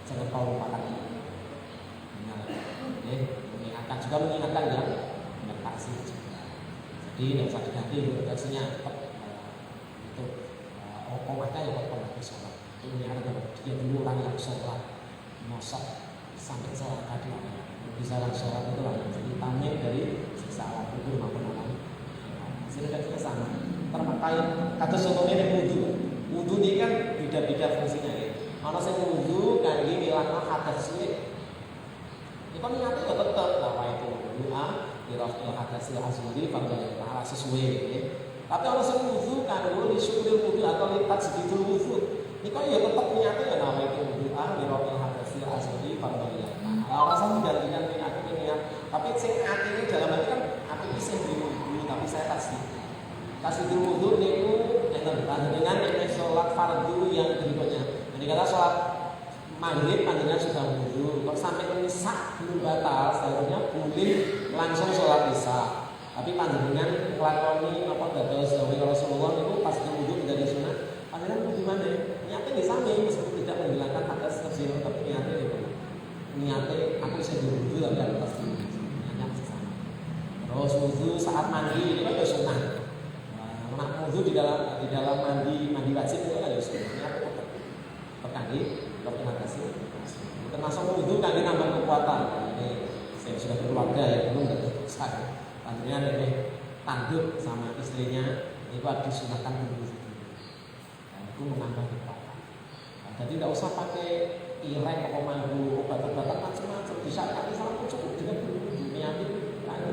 Speaker 1: Jangan kau lupakan itu. Mengingatkan juga mengingatkan yang kasih juga. Jadi tidak usah diganti redaksinya tetap itu okomatnya ya kok mati sholat. Itu mengingatkan dia dulu orang yang sholat mosok sampai sholat tadi bisa sholat itu lah jadi tameng dari sisa alam kubur maupun alam. Redaksinya sama. Terpakai kata contohnya ini wudhu ini kan beda-beda fungsinya ya. Kalau saya wudhu kan ini ngilangno hadas sulit. Ini kan niatnya ya tetap apa itu doa dirafil hadas azuri fardhu ta'ala sesuai ya. Tapi kalau saya wudhu kan dulu disyukuril wudhu atau lipat sedikit wudhu. Ini kan ya tetap niatnya ya nama itu doa dirafil hadas azuri fardhu ta'ala. Kalau saya menggantikan niat, tapi sing ini dalam arti kan aku bisa wudhu tapi saya kasih wudhu niku dengan sholat fardu yang berikutnya. Jadi kata sholat maghrib panjenengan sudah wudhu, kok sampai isya belum batal, seharusnya boleh langsung sholat isya. Tapi panjenengan nglakoni apa dados dawuh Rasulullah niku pas wudhu menjadi sunah. Panjenengan wudhu mana? Niatnya di sami meskipun tidak menghilangkan hadas kecil, tapi niatnya itu. Niatnya aku bisa wudhu tapi aku pasti niatnya masih sama. Terus wudhu saat mandi itu kan sunah. Nak wudhu di dalam mandi wajib itu kan sebenarnya aku terkandi kasih. Termasuk wudhu kan nambah kekuatan. Ini saya sudah berkeluarga ya belum saya. Artinya ini tanduk sama istrinya itu disunahkan dulu. Dan itu menambah kekuatan. Nah, jadi tidak usah pakai ireng atau mandu obat-obatan macam-macam. Bisa kali salah pun cukup dengan dunia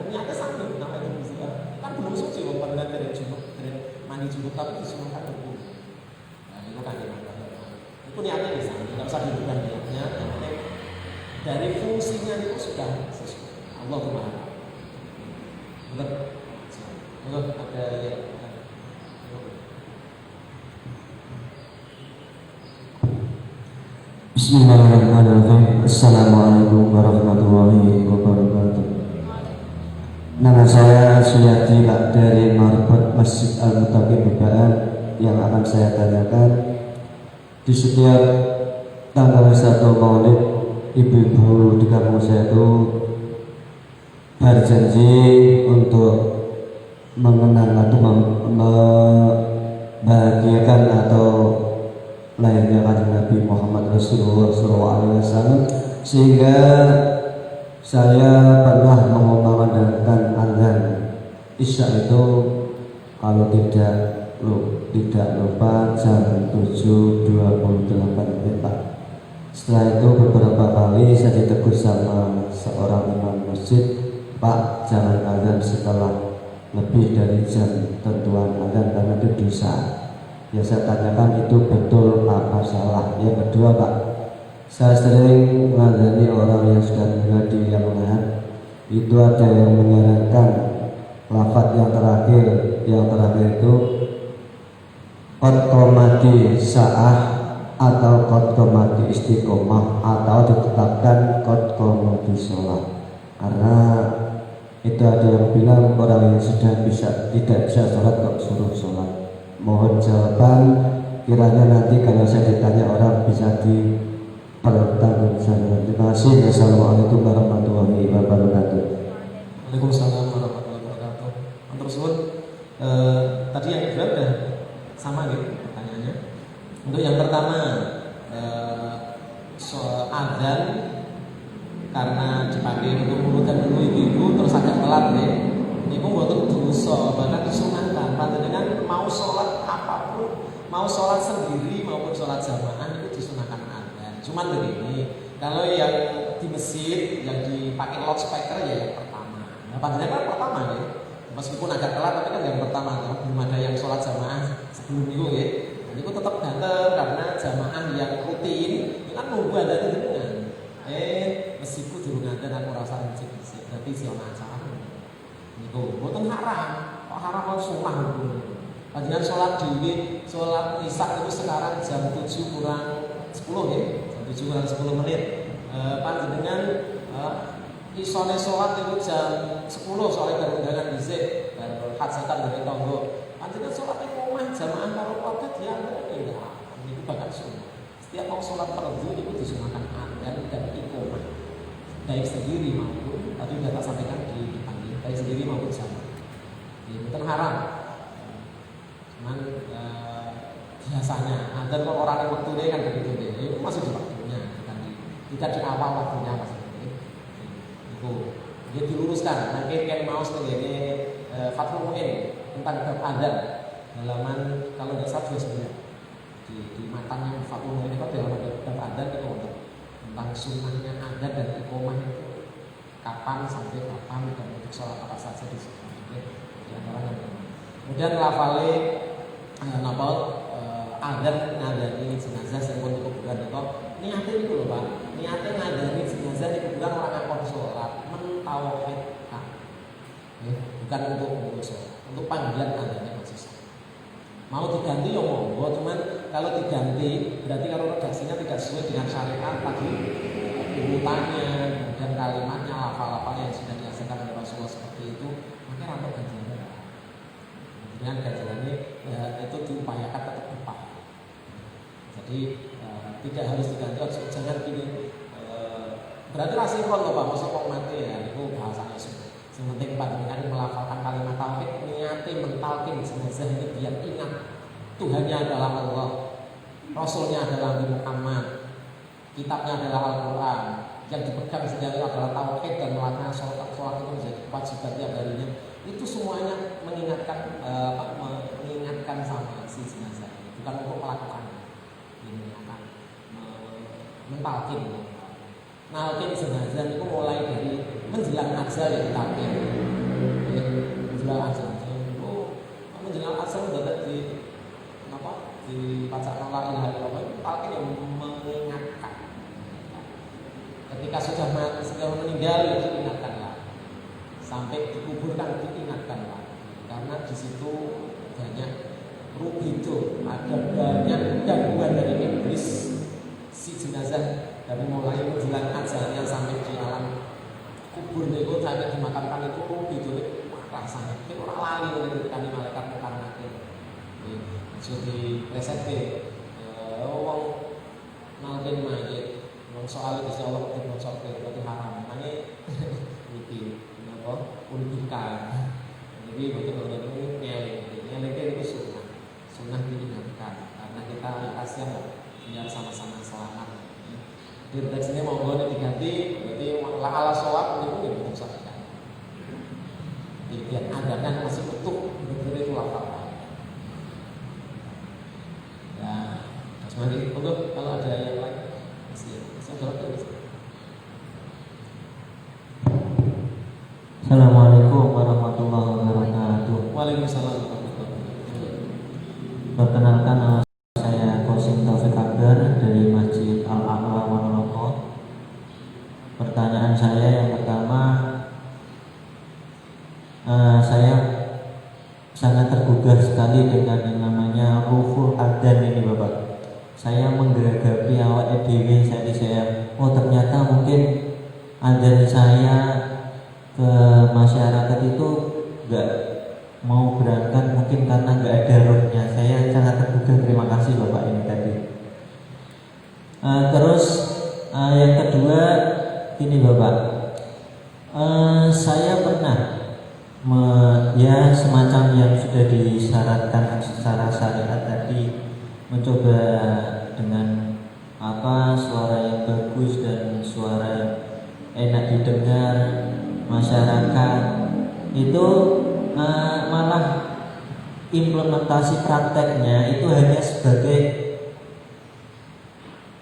Speaker 1: niatnya satu namanya itu kan belum suci walaupun dari junub dari mandi junub tapi disunahkan dulu. Nah itu kan itu niatnya bisa, tidak usah dirubah niatnya. Yang penting dari fungsinya itu sudah sesuai. Allah Maha. Betul ada ya.
Speaker 5: Bismillahirrahmanirrahim. Assalamualaikum warahmatullahi wabarakatuh. Nama saya Suyati Pak dari Marbat Masjid Al-Mutaqin Bibaan. Yang akan saya tanyakan, di setiap tanggal 1 Maulid, ibu-ibu di kampung saya itu berjanji untuk mengenang atau membahagiakan atau lahirnya kanjeng Nabi Muhammad Rasulullah SAW, sehingga saya pernah mengumandangkan azan Isya itu kalau tidak lupa jam 7.28 Pak. Setelah itu beberapa kali saya ditegur sama seorang imam masjid, Pak jangan azan setelah lebih dari jam tentuan azan karena itu dosa. Ya saya tanyakan itu betul apa salah. Yang kedua Pak, saya sering menghadiri orang yang sudah meninggal di yang lain. Itu ada yang menyarankan lafaz yang terakhir itu qad qomati sa'ah atau qad qomati istiqomah atau ditetapkan qad qomati sholat. Karena itu ada yang bilang orang yang sudah tidak bisa sholat kok suruh sholat. Mohon jawaban, kiranya nanti kalau saya ditanya orang bisa dipertanggungjawabkan. Terima kasih. Assalamualaikum warahmatullahi wabarakatuh.
Speaker 1: Waalaikumsalam warahmatullahi wabarakatuh. Tersebut tadi yang kedua sudah sama gitu pertanyaannya. Untuk yang pertama soal azan karena dipakai untuk urutan dulu ibu-ibu terus agak telat deh. Ini buat dosa bahkan disunahkan. Panjenengan mau sholat apapun, mau sholat sendiri maupun sholat jamaah itu disunahkan azan. Cuman begini, kalau yang di masjid yang dipakai loudspeaker ya yang pertama. Nah, panjenengan pertama ya. Meskipun agak telat tapi kan yang pertama kan belum ada yang sholat jamaah sebelum itu ya. Dan itu tetap datang karena jamaah yang rutin itu kan nunggu ada dengan. Meskipun durung ada dan merasa masjid tapi siapa acara itu bukan haram. Kok haram mau sunnah itu. Panjenengan sholat dewi, sholat isya itu sekarang jam 7 kurang 10 ya. Jam 7 kurang 10 menit. Panjenengan isone sholat itu jam 10 soalnya dari undangan dhisik dan hajatan dari tonggo. Panjenengan sholat itu omah jamaah karo keluarga dia enggak. Ini bahkan sunnah. Setiap mau sholat fardu itu disunahkan azan dan iqamah. Baik sendiri maupun tadi sudah tak sampaikan di depan ini, baik sendiri maupun sama. Ini bukan haram. Cuman biasanya azan kalau orang yang waktu dia kan begitu deh. Itu masih di waktunya, tidak di awal waktunya masih. Dia diluruskan. Nanti kan mau sebagai Fathul Mu'in tentang bab azan halaman kalau tidak salah 29 di matanya Fathul Mu'in itu adalah bab azan itu tentang sunnahnya azan dan iqamah itu kapan sampai kapan dan untuk sholat apa saja di situ. Kemudian lafale nabal azan ngadani jenazah yang untuk kuburan itu niatnya itu loh Pak. Niatnya ngadani jenazah di kuburan orang akan sholat mentauhidkan, bukan untuk sholat, untuk panggilan adanya masih sah. Mau diganti ya monggo, cuman kalau diganti berarti kalau redaksinya tidak sesuai dengan syariat tadi urutannya dan kalimatnya lafal-lafal yang sudah diajarkan oleh Rasulullah seperti itu, maka rantok ganjinya. Kemudian ganjiannya itu diupayakan tetap tepat. Jadi tidak harus diganti, jangan gini. Berarti rasinkron loh Pak, maksud kok mati ya, itu bahasanya semua. Yang penting panjenengan melafalkan kalimat tauhid, niati mentalkin jenazah ini biar ingat Tuhannya adalah Allah, Rasulnya adalah Nabi Muhammad, kitabnya adalah Al-Quran, yang dipegang sejati adalah tauhid dan melakukan sholat itu menjadi kewajiban tiap harinya, itu semuanya mengingatkan sama si jenazah, bukan untuk melakukannya. Ini akan mentalkin. Nalkin jenazah itu mulai dari menjelang azan ya ditalkin. Menjelang azan. Menjelang azan udah dibaca la ilaha illallah, talqin yang mengingatkan. Ketika sudah meninggal itu ingatkanlah, sampai dikuburkan itu ingatkanlah, karena di situ banyak rugi itu, ada banyak gangguan dari iblis si jenazah dari mulai menjelang azannya sampai di alam kubur itu sampai dimakamkan itu rugi itu rasanya. Itu orang lali oleh kami malaikat bukan nakir. Jadi resepnya, wong nalkin mayit, wong soal itu Allah tidak bocor berarti haram. Makanya ini apa? Undukan. Jadi betul-betul ini nyeling itu sunnah diingatkan karena kita kasihan biar sama-sama selamat. Di redaksinya monggo diganti, berarti ala sholat itu tidak bisa diganti. Jadi biar ada kan masih utuh, betul itu lafal. Ya, mari untuk kalau ada yang lain saya jawab dulu.
Speaker 4: Assalamualaikum warahmatullahi wabarakatuh.
Speaker 1: Waalaikumsalam warahmatullahi wabarakatuh.
Speaker 4: Perkenalkan, nama saya Qasim Taufik Akbar dari Masjid Al-A'la Wonoloko. Pertanyaan saya yang pertama, saya sangat tergugah sekali dengan yang namanya ruful adzan ini Bapak. Saya menggeragapi awak dhewe saya ternyata mungkin adzan saya ke masyarakat itu nggak mau berangkat mungkin karena nggak ada rohnya. Saya sangat tergugah, terima kasih Bapak ini tadi. Terus yang kedua ini Bapak, saya pernah ya semacam yang sudah disyaratkan secara syariat tadi, mencoba dengan suara yang bagus dan suara yang enak didengar masyarakat itu, malah implementasi prakteknya itu hanya sebagai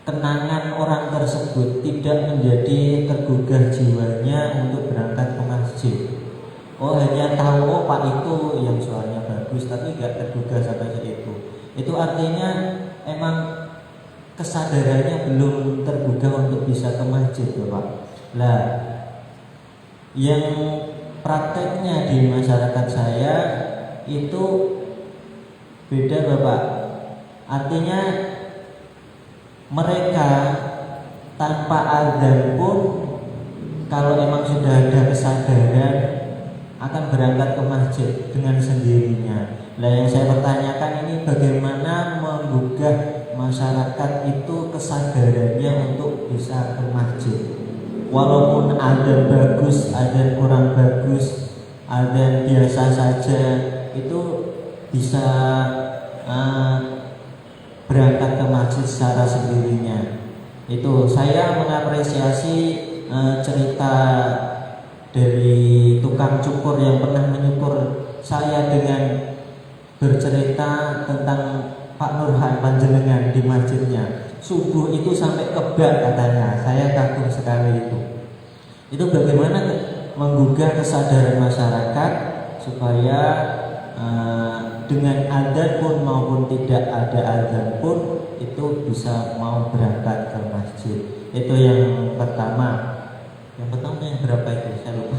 Speaker 4: kenangan orang tersebut, tidak menjadi tergugah jiwanya untuk berangkat ke masjid. Hanya tahu Pak itu yang suaranya bagus, tapi nggak tergugah sampai situ. Itu artinya emang kesadarannya belum tergugah untuk bisa ke masjid, Bapak. Lah, yang prakteknya di masyarakat saya itu beda, Bapak. Artinya mereka tanpa azan pun kalau emang sudah ada kesadaran akan berangkat ke masjid dengan sendirinya. Nah, yang saya pertanyakan ini bagaimana menggugah masyarakat itu kesadarannya untuk bisa ke masjid. Walaupun ada bagus, ada kurang bagus, ada biasa saja, itu bisa berangkat ke masjid secara sendirinya. Itu saya mengapresiasi cerita dari tukang cukur yang pernah menyukur saya dengan bercerita tentang Pak Nurhan Panjenengan di masjidnya. Subuh itu sampai kebak katanya. Saya kagum sekali itu. Itu bagaimana menggugah kesadaran masyarakat supaya dengan adzan pun maupun tidak ada adzan pun itu bisa mau berangkat ke masjid. Itu yang pertama. Yang pertama yang berapa itu? Saya lupa.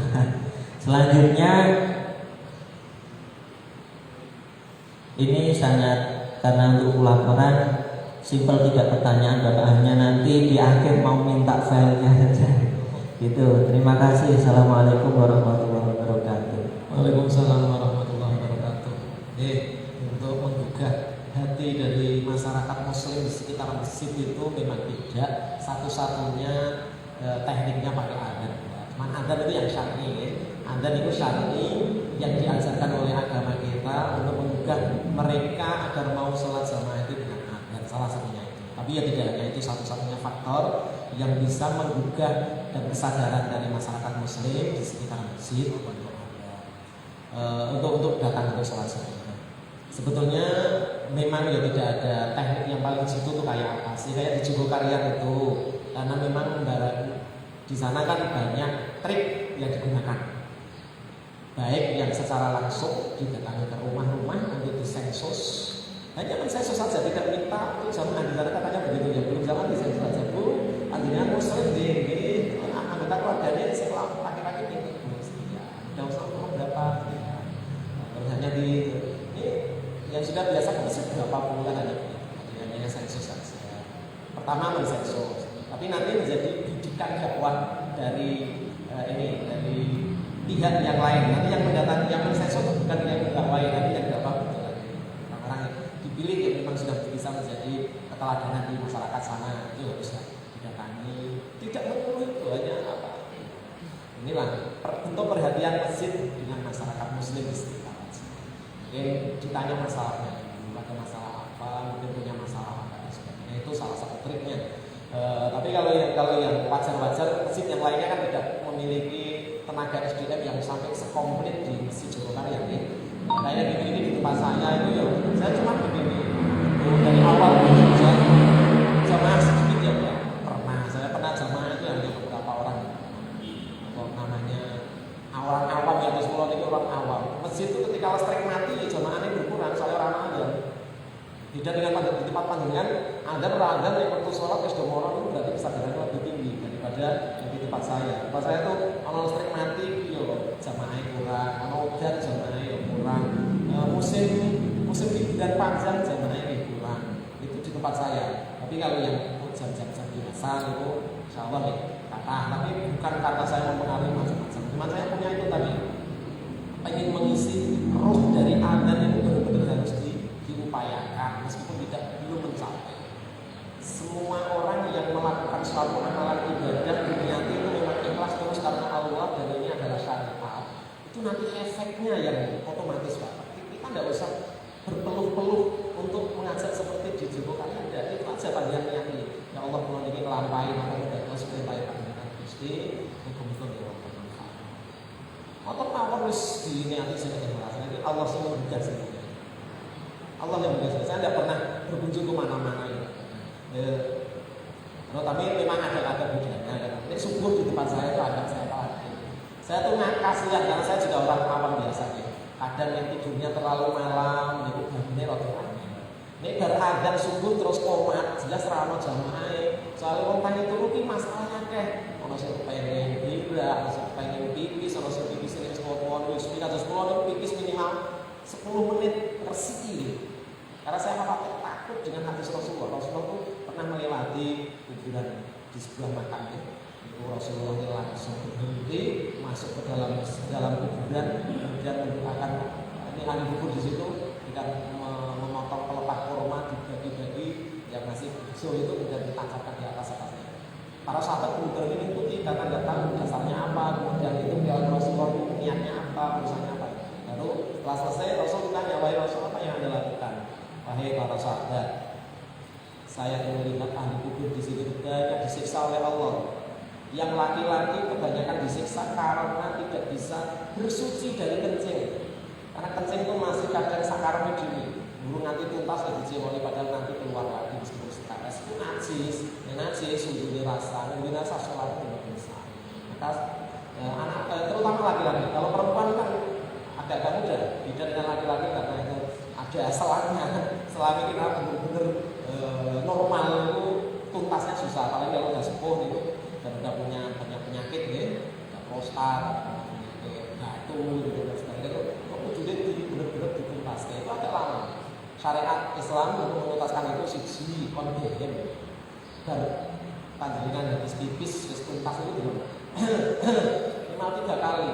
Speaker 4: Selanjutnya ini sangat, karena untuk laporan simpel, tidak pertanyaan Bapak, hanya nanti di akhir mau minta filenya saja. Gitu. Terima kasih. Assalamualaikum warahmatullahi wabarakatuh.
Speaker 1: Waalaikumsalam warahmatullahi wabarakatuh. Untuk menggugah hati dari masyarakat muslim di sekitar masjid itu memang tidak satu-satunya tekniknya pakai adzan. Cuman adzan itu yang syar'i, adzan itu syar'i yang diajarkan oleh agama kita untuk menggugah mereka agar mau sholat jamaah itu dengan adzan, salah satunya itu. Tapi ya tidak hanya itu satu-satunya faktor. yang bisa menggugah dan kesadaran dari masyarakat muslim di sekitar masjid untuk datang untuk sholat Jumat. Sebetulnya memang ya tidak ada teknik yang paling jitu tuh kayak apa sih, kayak di Jogokarian itu, karena memang di sana kan banyak trik yang digunakan, baik yang secara langsung didatangi ke rumah-rumah untuk disensus, hanya mensensus saja, tidak minta untuk jamaah. Di sana katanya begitu ya, belum zaman disensus saja bu, artinya muslim di anggota keluarganya setelah laki-laki ini, ya, tidak usah umur berapa, ya. Terus hanya di yang sudah biasa kan berapa bulan hanya sensus saja. Pertama mensensus, tapi nanti menjadi didikan dakwah dari dari pihak yang lain. Nanti yang mendatangi, yang mensensus bukan yang mendakwai, nanti yang dakwah betul lagi. Orang-orang yang dipilih yang memang sudah bisa menjadi keteladanan di masyarakat sana, itu harus didatangi. Tidak melulu itu hanya apa. Inilah bentuk perhatian masjid dengan masyarakat muslim di sekitar. Mungkin ditanya masalahnya, ada masalah apa, mungkin punya masalah apa dan sebagainya, itu salah satu triknya. Tapi kalau yang wajar-wajar, masjid yang lainnya kan tidak memiliki tenaga SDM yang sampai sekomplit di Masjid Jogokarian ya. Kayak begini di tempat saya itu ya, saya cuma begini dari awal jamaah sedikit ya, saya pernah jamaah itu hanya beberapa orang, namanya orang awam ya, terus mulai itu orang awam. Masjid itu ketika listrik mati ya jamaahnya berkurang, soalnya orang ada. Beda dengan di tempat panjenengan, ada yang waktu sholat ya sudah morong, itu berarti kesadarannya lebih tinggi daripada yang di tempat saya. Tempat saya tuh kalau listrik mati, yo jamaahnya kurang, kalau udan jamaahnya kurang, musim liburan panjang jamaahnya kurang. Itu di tempat saya. Tapi kalau yang jam-jam biasa itu, insya Allah ya kata. Tapi bukan karena saya mempengaruhi macam-macam. Cuma saya punya itu tadi, ingin mengisi roh dari adzan itu benar-benar harus diupayakan meskipun belum mencapai. Semua orang yang melakukan suatu amalan ibadah diniati itu memang ikhlas terus karena Allah dan ini adalah syariat, itu nanti efeknya yang otomatis Pak. Kita tidak usah berpeluh-peluh untuk mengajak seperti di Jogokarian, itu aja panjang niati. Ya Allah kalau ini kelampai maka tidak terus perintah panjenengan Gusti hukum-hukum yang bermanfaat. Atau mawon wis diniati sing ini Allah sing bergas. Allah yang bergas. Saya tidak pernah berkunjung ke mana-mana ya. Tapi memang ada budayanya. Ini subuh di tempat saya itu agak saya pakai. Saya tuh kasihan karena saya juga orang awam biasa ya. Kadang yang tidurnya terlalu malam, itu bangunnya rada aneh. Ini bar adzan subuh terus komat, jelas rano jamaah. Soalnya wong tani turu ki masalahnya akeh. Ono sing pengen hibah, ono sing pengen pipis, ono sing pipis ning sekolah, wis kados kula pipis minimal 10 menit resiki. Karena saya khawatir takut dengan hadis Rasulullah. Rasulullah itu pernah melewati kuburan di sebuah makam itu Rasulullah langsung berhenti masuk ke dalam kuburan, kemudian mendoakan ini ahli kubur di situ, dengan memotong pelepah kurma dibagi-bagi yang masih hijau itu kemudian ditancapkan di atas. Para sahabat kemudian ini ikuti karena nggak tahu dasarnya apa, kemudian itu biar Rasulullah niatnya apa, urusannya apa. Lalu setelah selesai Rasul ditanya, wahai Rasul apa yang Anda lakukan? Wahai para sahabat, saya melihat ahli kubur di sini banyak disiksa oleh Allah. Yang laki-laki kebanyakan disiksa karena tidak bisa bersuci dari kencing. Karena kencing itu masih kadang sakarnya diri. Dulu nanti tuntas dan dicewoli padahal nanti keluar lagi meskipun setetes itu najis. Yang najis sujudnya rasa sholat tidak bisa. Maka anak terutama laki-laki. Kalau perempuan kan agak mudah, beda dengan laki-laki karena itu ada selangnya. Selang ini benar-benar normal itu tuntasnya susah. Apalagi kalau udah sepuh itu dan udah punya banyak penyakit ya, ada prostat, penyakit batu gitu dan sebagainya. Kok wujudnya benar-benar dituntaskan itu agak lama. Syariat Islam untuk menuntaskan itu siji konfirm dan panjangan habis tipis terus tuntas itu belum minimal 3 kali.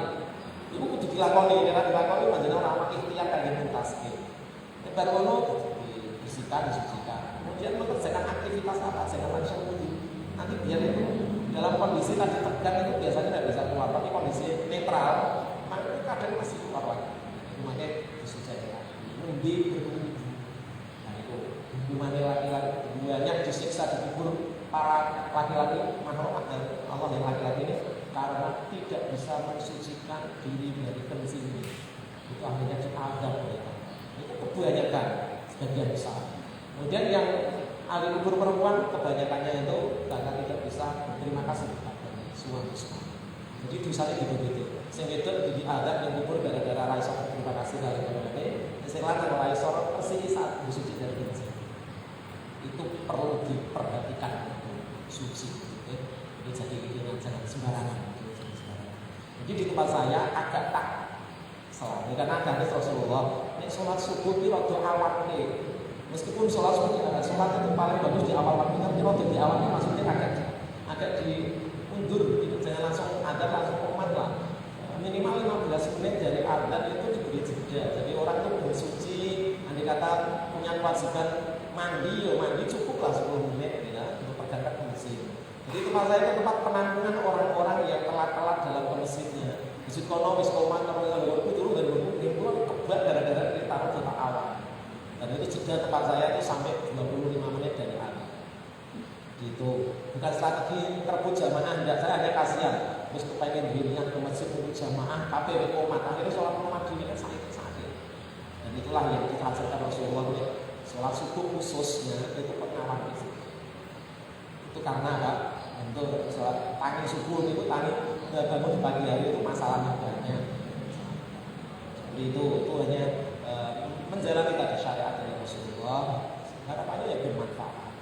Speaker 1: Itu kudu dilakoni, karena dilakoni panjenengan ora ana ikhtiar kangge tuntaske. Nek baru ngono dibersihkan, disucikan. Kemudian mengerjakan aktivitas apa saja langsung nanti biar itu dalam kondisi tadi tegang itu biasanya tidak bisa keluar, tapi kondisi netral maka kadang masih keluar lagi. Itu makanya disucikan. Undi berhubung. Nah itu hubungannya laki-laki banyak disiksa di kubur para laki-laki akhirnya diadab mereka. Itu kebanyakan sebagian besar. Kemudian yang ahli kubur perempuan kebanyakannya itu karena tidak bisa berterima kasih kepada suami. Jadi dosanya gitu-gitu. Sing itu diadab yang kubur gara-gara raiso berterima kasih kali ini. Sing lanang raiso persis saat bersuci dari itu. Itu perlu diperhatikan untuk suci. Jadi jangan sembarangan. Jadi di tempat saya agak tak salah. Karena ada Rasulullah. Ini sholat subuh itu waktu awal nih. Meskipun sholat subuh sholat itu paling bagus di awal waktu, tapi waktu di awalnya maksudnya agak diundur. Itu jangan langsung ada langsung komat lah. Minimal 15 menit dari adzan itu diberi jeda. Jadi orang itu bersuci, andai kata punya kewajiban mandi cukup lah 10 menit ya untuk pergerakan ke masjid. Jadi tempat saya itu tempat penampungan orang-orang yang telat-telat dalam ke masjidnya. Masjid kono wis komat kalau itu turun dan berkumpul kebak gara-gara ditaruh di tak awal. Dan itu jeda tempat saya itu sampai 25 menit dari adzan. Gitu. Bukan strategi terbut jamaah, enggak, saya hanya kasihan. Terus kepengen dirinya ke masjid untuk jamaah, tapi komat akhirnya sholat komat diri kan sakit. Dan itulah yang dihasilkan Rasulullah. Sholat subuh khususnya itu pengawan itu. Itu karena apa? Untuk sholat tani subuh itu bangun di pagi hari itu masalahnya banyak. Jadi itu hanya menjalani tadi syariat dari Rasulullah. Harapannya ya bermanfaat.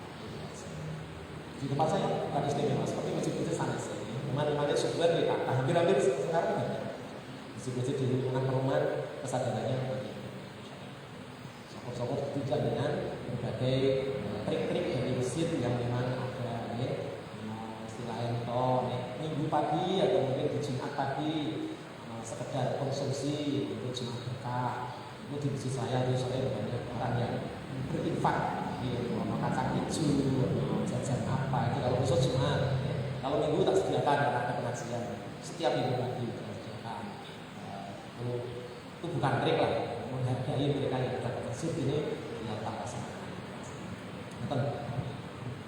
Speaker 1: Di tempat saya bukan istimewa seperti masjid-masjid sana sini. Mana-mana sebulan di hampir-hampir sekarang banyak. Masjid-masjid di lingkungan perumahan kesadarannya banyak. Sokor-sokor juga dengan berbagai trik-trik dari masjid yang memang ada istilah ento minggu pagi atau mungkin di Jumat pagi sekedar konsumsi untuk Jumat berkah. Itu di masjid saya itu saya banyak orang yang berinfak mau kacang hijau, jajan apa itu kalau khusus Jumat. Kalau minggu tak sediakan karena ada pengajian setiap minggu pagi kita sediakan. Itu bukan trik lah, menghargai mereka yang datang ke masjid ini yang tak laksanakan. Betul.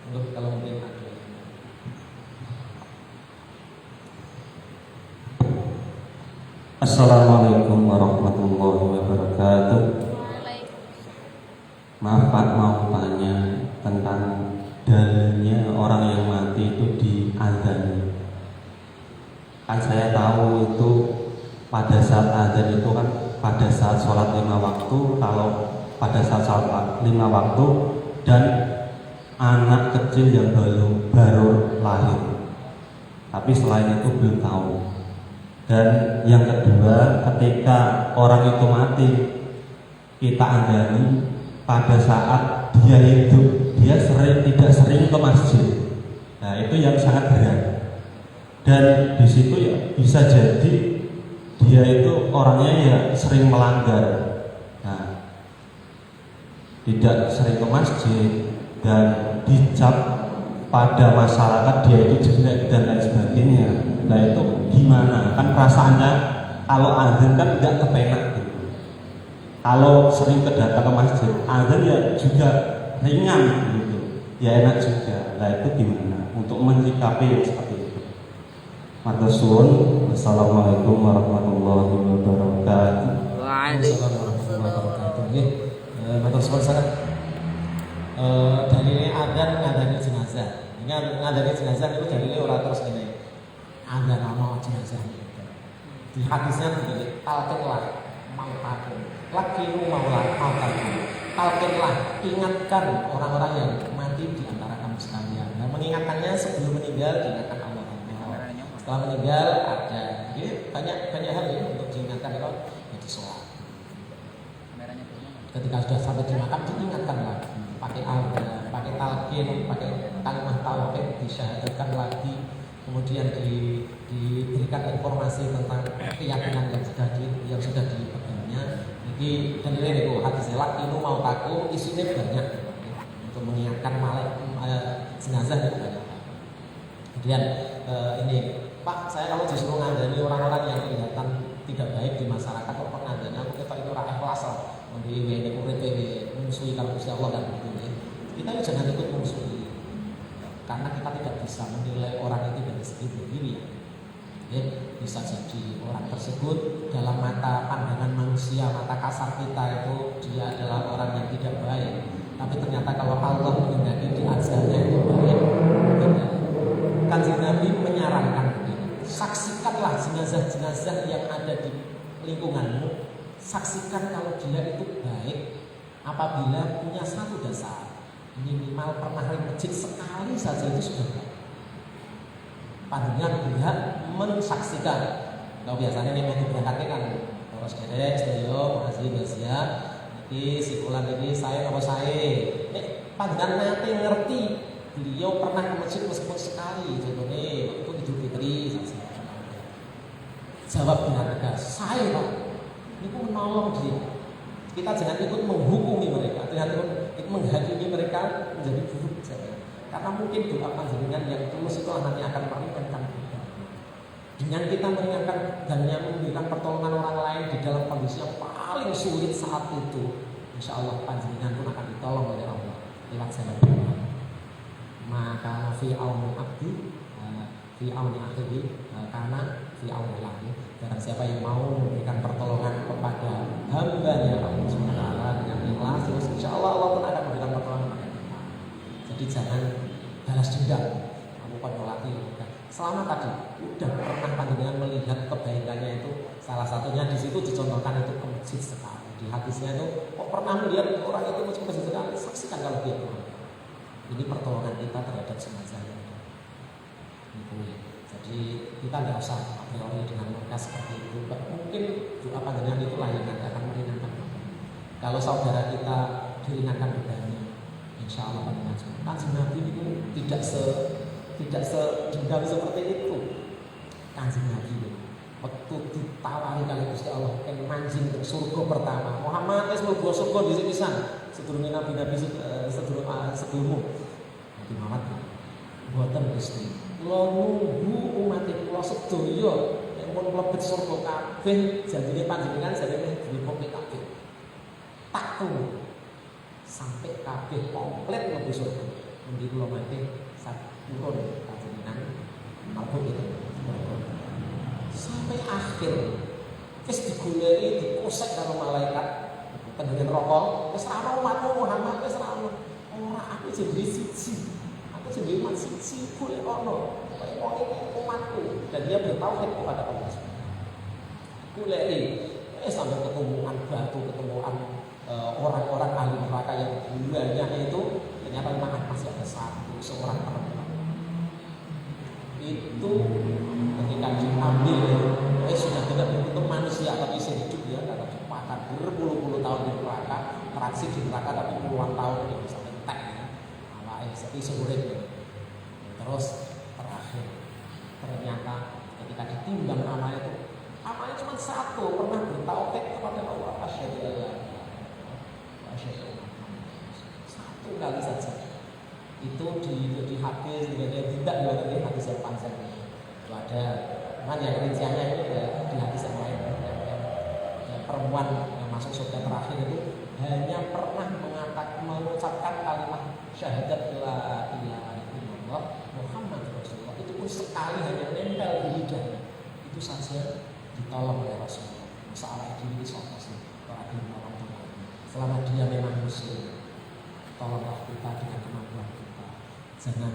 Speaker 1: Untuk kalau mungkin ada.
Speaker 5: Assalamualaikum warahmatullahi wabarakatuh. Maaf Pak, mau tanya tentang dalilnya orang yang mati itu diadzani. Kan saya tahu itu pada saat adzan itu kan pada saat sholat 5 waktu. Kalau pada saat sholat 5 waktu dan anak kecil yang baru lahir. Tapi selain itu belum tahu. Dan yang kedua, ketika orang itu mati, kita adzani pada saat dia hidup, dia tidak sering ke masjid. Nah, itu yang sangat berat. Dan di situ ya bisa jadi dia itu orangnya ya sering melanggar. Nah, tidak sering ke masjid dan dicap pada masyarakat dia itu jelek dan lain sebagainya. Nah, itu gimana? Kan perasaannya kalau azan kan nggak kepenak gitu. Kalau sering kedatang ke masjid, azan ya juga ringan gitu. Ya enak juga. Nah, itu gimana untuk menyikapi seperti itu? Matur suwun. Assalamualaikum warahmatullahi wabarakatuh.
Speaker 1: Waalaikumsalam warahmatullahi wabarakatuh. Matur suwun sangat. Dalilnya adzan ngadani jenazah. Ini ngadani jenazah itu dalilnya orang terus ini. Adzan nama jenazah. Di hadisnya begini, talqinlah mautakum. Lakiru mautakum. Talqinlah, ingatkan orang-orang yang mati di antara kamu sekalian. Nah, mengingatkannya sebelum meninggal diingatkan Allah. Setelah meninggal ada banyak hal ya untuk diingatkan itu jadi sholat. Ketika sudah sampai di makam diingatkan lagi, pakai pakai talqin, pakai kalimat tauhid, disyahadatkan lagi, kemudian diberikan informasi tentang keyakinan yang sudah dipegangnya. Jadi dan ini itu hadis lakinu mau taku isinya banyak untuk mengingatkan jenazah itu banyak. Kemudian ini Pak, saya kalau disuruh ngandani orang-orang yang kelihatan tidak baik di masyarakat, kok ngandani aku kita itu rakyat kelas lah, membeli WNI URP, musuhi kalau Gusti Allah dan begitu. Kita jangan ikut musuhi, karena kita tidak bisa menilai orang itu dari segi berdiri. Ya, bisa jadi orang tersebut dalam mata pandangan manusia, mata kasar kita itu dia adalah orang yang tidak baik. Tapi ternyata kalau Allah menghendaki di ajalnya itu baik. Kanjeng Nabi menyarankan begini, saksikanlah jenazah-jenazah yang ada di lingkunganmu. Saksikan kalau dia itu baik apabila punya satu dasar, minimal pernah ke masjid sekali saja itu sudah baik. Panjenengan berhak mensaksikan. Kalau biasanya ini yang berangkatnya kan terus derek, sedaya, makasih Mbak. Iki si fulan ini saya apa saya. Nek panjenengan nanti ngerti beliau pernah ke masjid meskipun sekali, contohnya itu Idul Fitri. Jawab dengan tegas, saya Pak, ini menolong dia. Kita jangan ikut menghukumi mereka, jangan ikut menghakimi mereka menjadi buruk saja. Karena mungkin doa panjenengan yang tulus itu nanti akan meringankan kita. Dengan kita meringankan dan yang memberikan pertolongan orang lain di dalam kondisi yang paling sulit saat itu, insya Allah panjenengan pun akan ditolong oleh Allah lewat jalan Tuhan. Maka fi auni abdi, fi auni akhihi, karena fi auni lahi. Barang siapa yang mau memberikan pertolongan kepada hamba-Nya Allah Subhanahu wa taala dengan ikhlas, insya Allah Allah pun akan memberikan pertolongan kepada kita. Jadi jangan balas dendam, kamu konolati. Selama tadi udah pernah panjenengan melihat kebaikannya itu, salah satunya di situ dicontohkan itu ke masjid sekali. Di hadisnya itu kok pernah melihat orang itu masuk ke masjid sekali, saksikan kalau dia pernah. Ini pertolongan kita terhadap jenazahnya. Gitu. Jadi kita tidak usah a priori dengan mereka seperti itu. Mungkin doa panjenengan itulah yang nanti akan meringankan. Kalau saudara kita diringankan bebannya, insya Allah panjenengan Kanjeng Nabi itu tidak sedendam seperti itu. Kanjeng Nabi itu waktu ditawari kali Gusti Allah kan manjing ke surga pertama. Muhammad wis mlebu surga dhisik pisan. Sedurunge nabi-nabi sebelummu. Nabi Muhammad mboten Gusti. Kula nunggu umat kula sedaya yen pun mlebet surga kabeh janjine panjenengan jarene dipoke kabeh. Tak tunggu sampai kabeh komplit mlebu surga. Endi kula mati saturun panjenengan apa itu. Sampai akhir wis digoleki dikosek karo malaikat penduduk rokok wis ra ono umatmu Muhammad wis ra ono ora aku jenenge siji aku jenenge umat siji golek ono kaya wong iki umatku dan dia bertauhid kepada Allah goleki sampai ketemuan batu ketemuan orang-orang ahli neraka yang banyak itu ternyata memang masih ada seorang perempuan itu ketika diambil sudah tidak bentuk manusia tapi masih hidup ya karena dimakan berpuluh-puluh tahun di neraka teraksi di neraka tapi puluhan tahun dia bisa entek awalnya seperti seurip terus terakhir ternyata ketika ditimbang amalnya cuma satu pernah bertauhid kepada Allah satu kali saja itu di hadis tidak dari hadis yang panjang itu ada cuman yang rinciannya ini di hadis yang lain perempuan yang masuk surga terakhir itu hanya pernah mengucapkan kalimat syahadat la ilaha illallah Muhammad Rasulullah itu pun sekali hanya nempel di lidahnya itu saja ditolong oleh Rasulullah. Masalah ini soal sih kalau ada menolong Tuhan selama dia memang muslim tolonglah kita dengan kemampuan kita jangan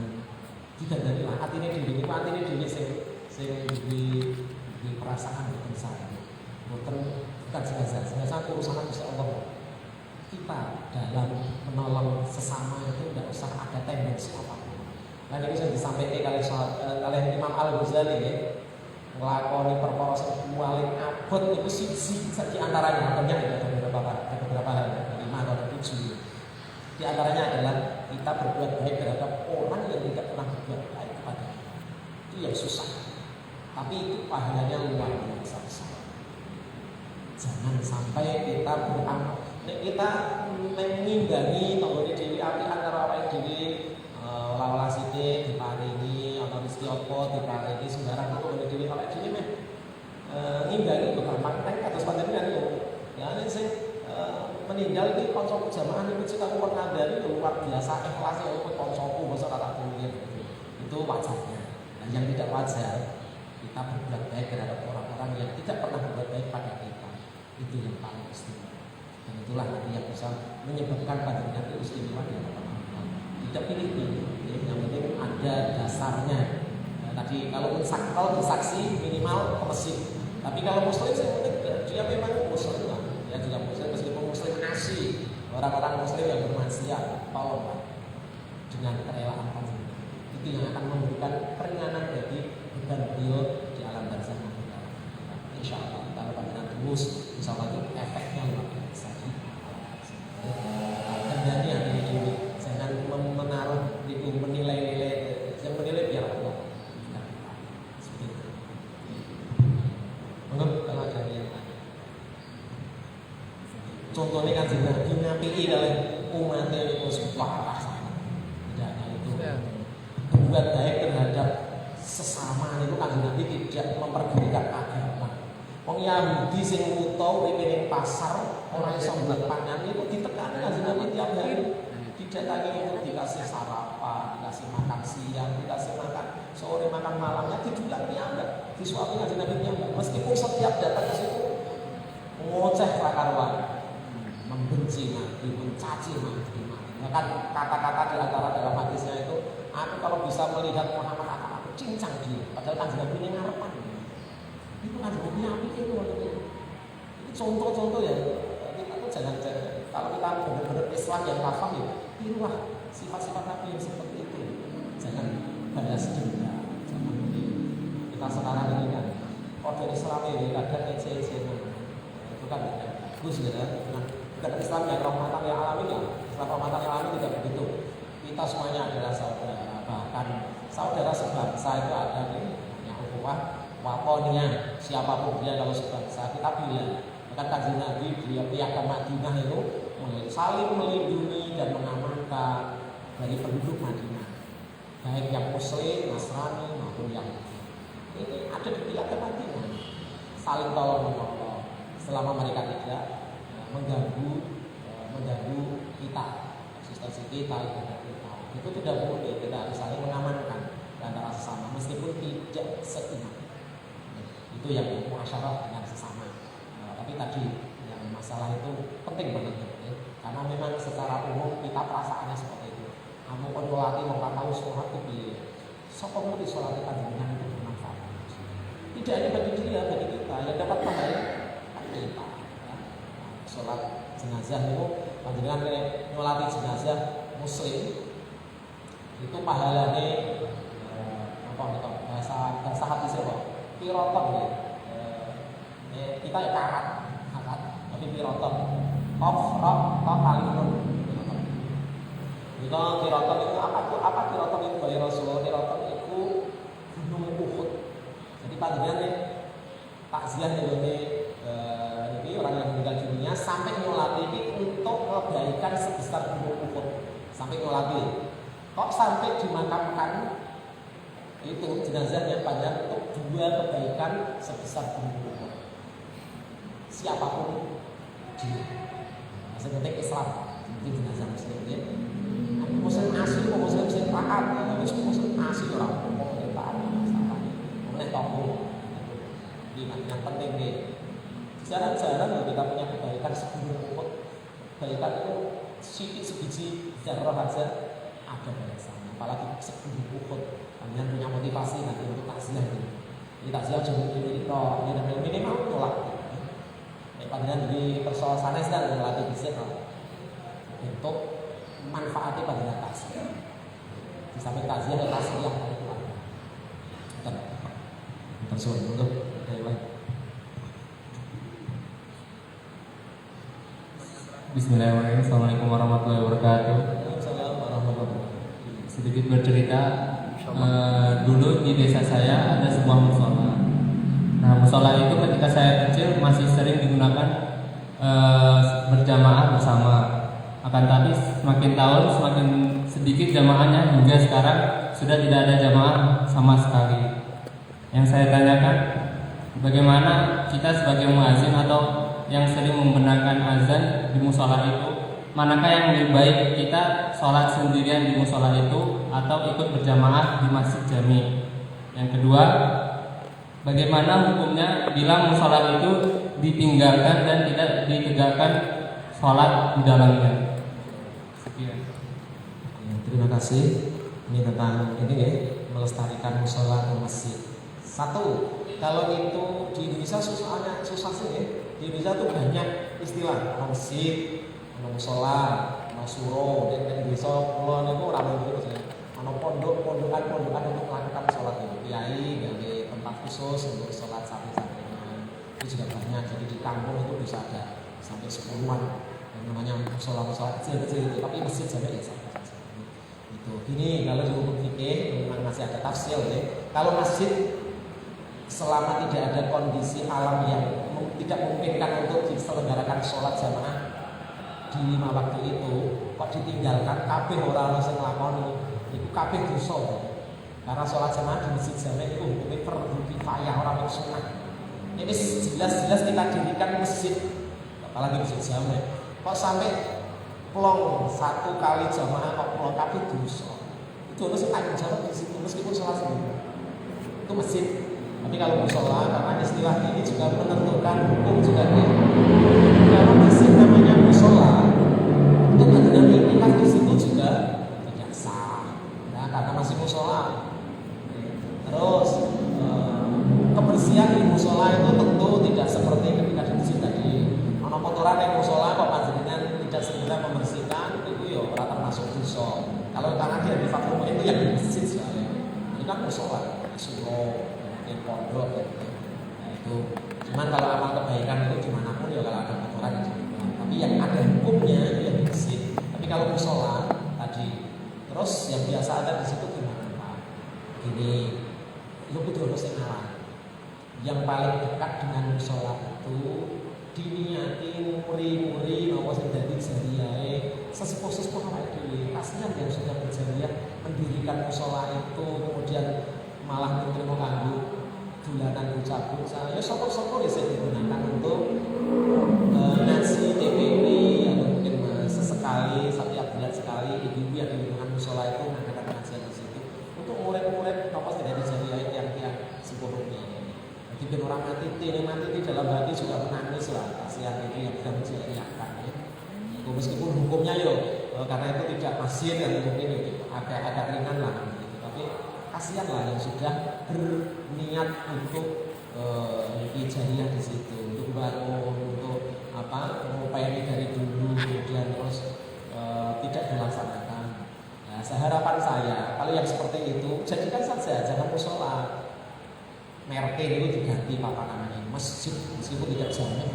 Speaker 1: tidak dari hati ini diri saya di perasaan bukan saya bukan jenazah urusan Gusti Allah kita dalam menolong sesama itu tidak usah ada tendensi apapun. Nah ini bisa disampaikan oleh Imam Al-Ghazali ya ngelakoni perkara sing paling abot itu siji di antaranya ada beberapa hal 5 atau 7 di antaranya adalah kita berbuat baik terhadap orang yang tidak pernah berbuat baik kepada itu yang susah tapi itu pahalanya luar biasa besar. Jangan sampai kita beramal kita mengimbangi tanggone dhewe apian karo awake dhewe lawala sithik diparingi ana rezeki apa diparingi sembarang tanggone dhewe awake dhewe meh ngimbangi kok gampang tek kados panjenengan yo ya nek sing meninggal di koncoku jamaah ini cita aku pengandani luar biasa ikhlasnya aku koncoku masa tak tulir itu wajarnya dan yang tidak wajar kita berbuat baik terhadap orang-orang yang tidak pernah berbuat baik pada kita. Itu yang paling istimewa. Dan itulah nanti yang bisa menyebabkan panjenengan itu istimewa di hadapan Allah. Tidak pilih-pilih, yang penting ada dasarnya. Nah, tadi kalau bersaksi minimal ke masjid. Tapi kalau muslim saya penting dia memang muslim lah. Dia juga muslim meskipun muslim asli. Orang-orang muslim yang bermaksiat, tolong dengan kerelaan panjenengan. Itu yang akan memberikan keringanan bagi beban beliau di alam barzakh nanti. Insya Allah kalau panjenengan terus, insya Allah itu efeknya luar biasa. Hendaknya ini jangan menaruh itu menilai-nilai, yang menilai biar Allah. Seperti itu. Menurut kalau ada yang lain. Contohnya kan Nabi ngapi kali umatnya itu parah sangat. Tidak hanya itu. Berbuat baik terhadap sesama itu kan Nabi tidak memperdulikan agama. Wong Yahudi sing utau ning pasar ora iso mbok pangan itu ditekan kan Nabi tiap hari. Didatangi untuk dikasih sarapan, dikasih makan siang, dikasih makan sore, makan malamnya didulang piyambak. Disuapi kan Nabi piyambak. Meskipun setiap datang ke situ ngoceh karuan, membenci Nabi, mencaci Nabi. Bahkan kata-kata di antara dalam hadisnya itu, aku kalau bisa melihat Muhammad akan aku cincang dia. Padahal kan Nabi ini ngarepan. Itu kan Nabi api itu. Ini contoh-contoh ya. Kita tuh jangan kalau kita benar-benar Islam yang kafah ya, tirulah sifat-sifat Nabi yang seperti itu. Jangan balas dendam. Kita sekarang ini kan kode Islam ini kadang ece-ece. Itu kan bagus gitu ya. Bukan Islam yang rahmatan yang alami ya. Islam rahmatan yang alami tidak begitu. Kita semuanya adalah saudara. Bahkan saudara sebangsa itu ada nih yang ukhuwah watoniyah. Siapapun dia kalau sebangsa kita bilang. Bahkan Kanjeng Nabi dia piagam Madinah itu saling melindungi dan mengamankan dari penduduk Madinah. Baik yang Muslim, Nasrani maupun yang ini ada di piagam Madinah. Saling tolong menolong selama mereka tidak mengganggu kita, eksistensi kita, ibadah kita. Itu tidak boleh, kita harus saling mengamankan antara sesama meskipun tidak seiman. Itu yang muasyarah dengan sesama. Tapi tadi yang masalah itu penting banget ya. Karena memang secara umum kita perasaannya seperti itu. Kamu pun melatih orang tahu sholat itu pilih. Sokong di sholat kita dengan itu bermanfaat. Tidak hanya bagi dia, bagi kita yang dapat pahala kita. Sholat jenazah itu panjenengan melatih jenazah muslim itu pahalanya bahasa hadis apa? Piroton ya. Kita ya karat, tapi piroton. Kalimun. Itu piroton itu apa piroton itu bagi Rasulullah? Piroton itu gunung Uhud. Jadi panjenengan takziah ini orang yang meninggal dunia sampai nyolati ini untuk kebaikan sebesar gunung Uhud. Sampai nyolati. Kok sampai dimakamkan itu jenazahnya panjang untuk 2 kebaikan sebesar gunung Uhud. Siapapun dia. Seperti Islam, seperti jenazah muslim ya. Muslim asli, muslim taat, muslim asli orang muslim taat, boleh tokoh. Ini yang penting nih. Jarang-jarang kita punya kebaikan segunung Uhud. Kebaikan itu sedikit sebiji zarah aja ada balasannya. Apalagi segunung Uhud. Kalian punya motivasi nanti untuk takziah ini. Ini takziah jangan ini minimal tolak. Panjenengan di persoalan sanes dan melatih bisnis untuk manfaatnya panjenengan takziah. Di samping takziah ada takziah dari keluarga. Tersusun untuk
Speaker 6: Bismillahirrahmanirrahim. Assalamualaikum warahmatullahi wabarakatuh. Sedikit bercerita, dulu di desa saya ada sebuah musola. Nah, musola itu ketika saya kecil masih sering digunakan berjamaah bersama. Akan tapi semakin tahun semakin sedikit jamaahnya hingga sekarang sudah tidak ada jamaah sama sekali. Yang saya tanyakan, bagaimana kita sebagai muazin atau yang sering membenarkan azan di musola itu, manakah yang lebih baik kita sholat sendirian di musola itu atau ikut berjamaah di masjid jami? Yang kedua, bagaimana hukumnya bila musola itu ditinggalkan dan tidak ditegakkan sholat di dalamnya? Sekian.
Speaker 1: Ya, terima kasih. Ini tentang ini ya, melestarikan musola atau masjid. Satu, kalau itu di Indonesia susah sih ya. Di Indonesia tuh banyak istilah, ono masjid, ono musola, ono suro. Dan di desa kulon itu ramai terus ya. Ono pondokan untuk melakukan sholat itu. Kiai dari tempat khusus untuk sholat santri-santrinya. Itu juga banyak. Jadi di kampung itu bisa ada sampai 10-an yang namanya musola kecil-kecil itu. Tapi masjid sampai ya sampai. Gini, kalau di hukum fikih memang masih ada tafsir ya. Kalau masjid selama tidak ada kondisi alam yang tidak memungkinkan untuk diselenggarakan sholat jamaah di 5 waktu itu, kok ditinggalkan kabeh orang sing nglakoni, itu kabeh dosa. Karena sholat jamaah di masjid jamaah itu hukumnya fardhu kifayah, orang yang sunnah. Ini jelas-jelas kita dirikan masjid, apalagi masjid jamaah. Kok sampai plong 1 kali jamaah kok plong kabeh dosa. Itu harus tanggung jawab di situ meskipun sholat sendiri. Itu masjid. Tapi kalau musola, karena istilah ini juga menentukan hukum juga ya. Kalau masjid namanya musola, itu bangunan ini kan di situ juga tidak sah. Nah, karena masih musola. Terus kebersihan di musola itu tentu tidak seperti ketika di masjid tadi. Ono kotoran yang musola kok panjenengan tidak segera membersihkan, itu ya ora termasuk dosa. Kalau tanah dia di fakrum itu yang di masjid soalnya. Ini kan musola, suro, pondok gitu. Nah, itu cuman kalau amal kebaikan itu dimanapun ya kalau ada kotoran ya. Tapi yang ada hukumnya itu yang di masjid. Tapi kalau musola tadi, terus yang biasa ada di situ gimana Pak? Gini, lu kudu harus ngalah. Yang paling dekat dengan musola itu diniati muri-muri nopo sing dadi jariyahe sesepuh-sesepuh awake dhewe. Kasihan yang sudah berjariah mendirikan musola itu kemudian malah menerima kanggo dolanan bocah-bocah. Ya sapa-sapa bisa digunakan untuk ngaji TPP atau mungkin sesekali setiap bulan sekali ibu-ibu yang di lingkungan musola itu mengadakan pengajian di situ untuk murid-murid nopo sing dadi jariyahe yang sepuh ini. Jadi orang mati di dalam hati juga menangis lah, kasihan itu yang sudah menjadikan ya. Meskipun hukumnya karena itu tidak masjid dan mungkin agak ringan lah gitu. Tapi kasihan lah yang sudah berniat untuk jariah di situ, untuk bangun, untuk mengupayai dari dulu kemudian terus tidak dilaksanakan. Nah, seharapan saya kalau yang seperti itu jadikan saja, jangan musola. Merek itu diganti apa namanya masjid meskipun tidak jamin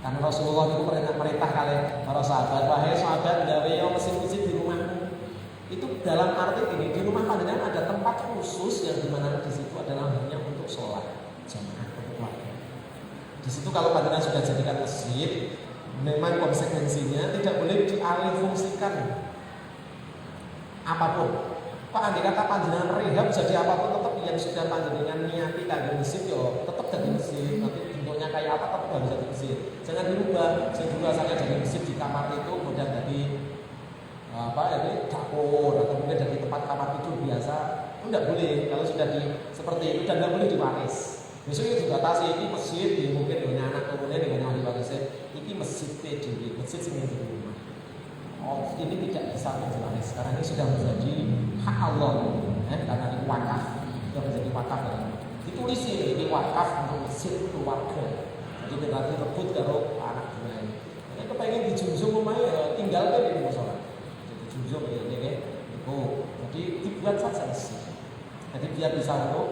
Speaker 1: karena Rasulullah itu perintah kali para sahabat, wahai sahabat gawe masjid di rumahmu. Itu dalam arti ini di rumah panjenengan ada tempat khusus yang dimana di situ adalah hanya untuk sholat jamaah untuk keluarga. Di situ kalau panjenengan sudah jadikan masjid, memang konsekuensinya tidak boleh dialih fungsikan apapun. Pak andai kata panjenengan rehab jadi apapun tetap yang sudah panjenengan niati kanggo masjid tetap jadi masjid. Nanti bentuknya kayak apa tetap harus jadi masjid. Jangan dirubah. Saya dulu asalnya jadi masjid di kamar itu kemudian jadi dapur atau mungkin dari tempat kamar tidur biasa. Itu tidak boleh kalau sudah seperti itu dan tidak boleh diwaris. Besok itu dibatasi ini masjid mungkin dengan anak turunnya dengan ahli warisnya. Ini masjid PDW, masjid sing di rumah. Ini tidak bisa menjelaskan karena ini sudah menjadi hak Allah karena ini wakaf sudah menjadi wakaf ditulis ini wakaf untuk masjid keluarga jadi berarti rebut karo anak buah ini kepengen dijunjung rumahnya tinggal di musola jadi junjung ini jadi dibuat saja masjid jadi biar bisa untuk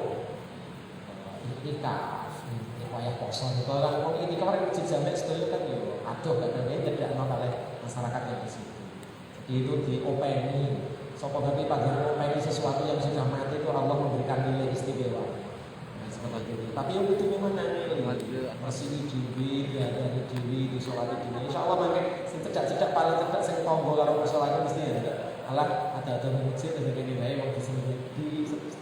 Speaker 1: itikaf wayah poso kalau orang ini kemarin masjid jamek setelah kan aduh katanya tidak mau oleh masyarakat yang di situ. Itu diopeni, sapa gawe panjenengan openi sesuatu yang sudah mati itu Allah memberikan nilai istimewa. Nah, seperti itu. Tapi yang itu memang masih diwi, ada di diwi, di sholat di diwi. Insyaallah mangke sing cedak-cedak paling cedak sing tangga karo sholat itu mesti ya. Alah ada masjid ada kene wae wong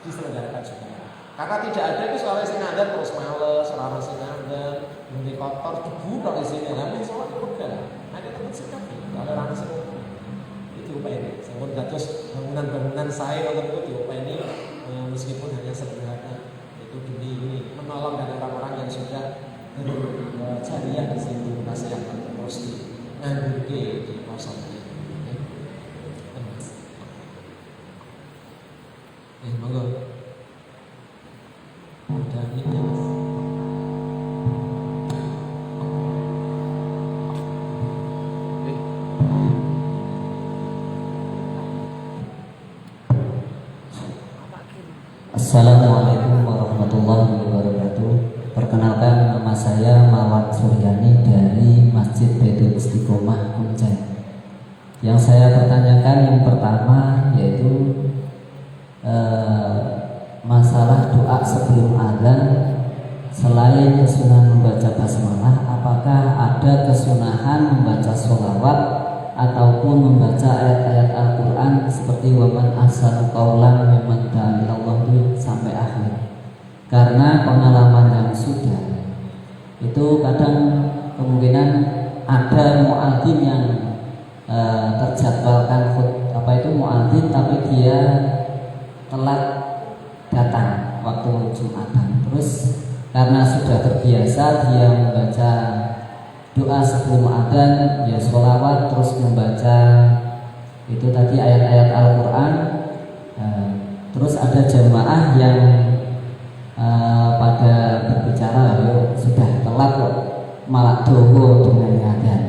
Speaker 1: diselenggarakan juga. Karena tidak ada itu soalnya sing ngandel terus males, ora sing ngandel, muni kotor debu tok isine. Lah men sholat itu udah. Nah, kita masjid kan kalau ora sing diopeni, sampun dados bangunan-bangunan saya untuk diopeni meskipun hanya sederhana itu demi
Speaker 5: Assalamualaikum warahmatullahi wabarakatuh. Perkenalkan, nama saya Mawar Suryani dari Masjid Baitul Istiqomah Kuncen. Yang saya pertanyakan yang pertama yaitu masalah doa sebelum azan. Selain kesunahan membaca basmalah, apakah ada kesunahan membaca sholawat ataupun membaca ayat-ayat Al-Quran seperti waman ahsanu qaulan mimman da'a ilallah sampai akhir? Karena pengalaman yang sudah itu kadang kemungkinan ada muadzin yang terjadwalkan muadzin tapi dia telat datang waktu Jumatan. Terus karena sudah terbiasa dia membaca doa sebelum adzan, ya sholawat, terus membaca itu tadi ayat-ayat Al-Quran. Terus ada jamaah yang pada berbicara, sudah telat kok malah doa dengan adzan.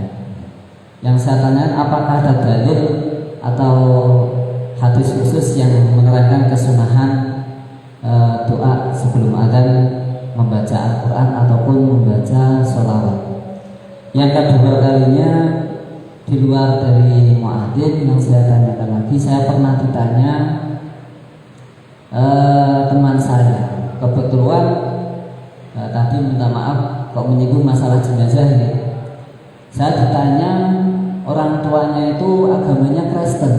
Speaker 5: Yang saya tanya, apakah ada dalil atau hadis khusus yang menerangkan kesunahan doa sebelum adzan membaca Al-Quran ataupun membaca sholawat? Yang kedua kalinya, di luar dari muadzin, yang saya tanyakan lagi, saya pernah ditanya teman saya, kebetulan tadi minta maaf kok menyinggung masalah jenazah ini. Saya ditanya orang tuanya itu agamanya Kristen,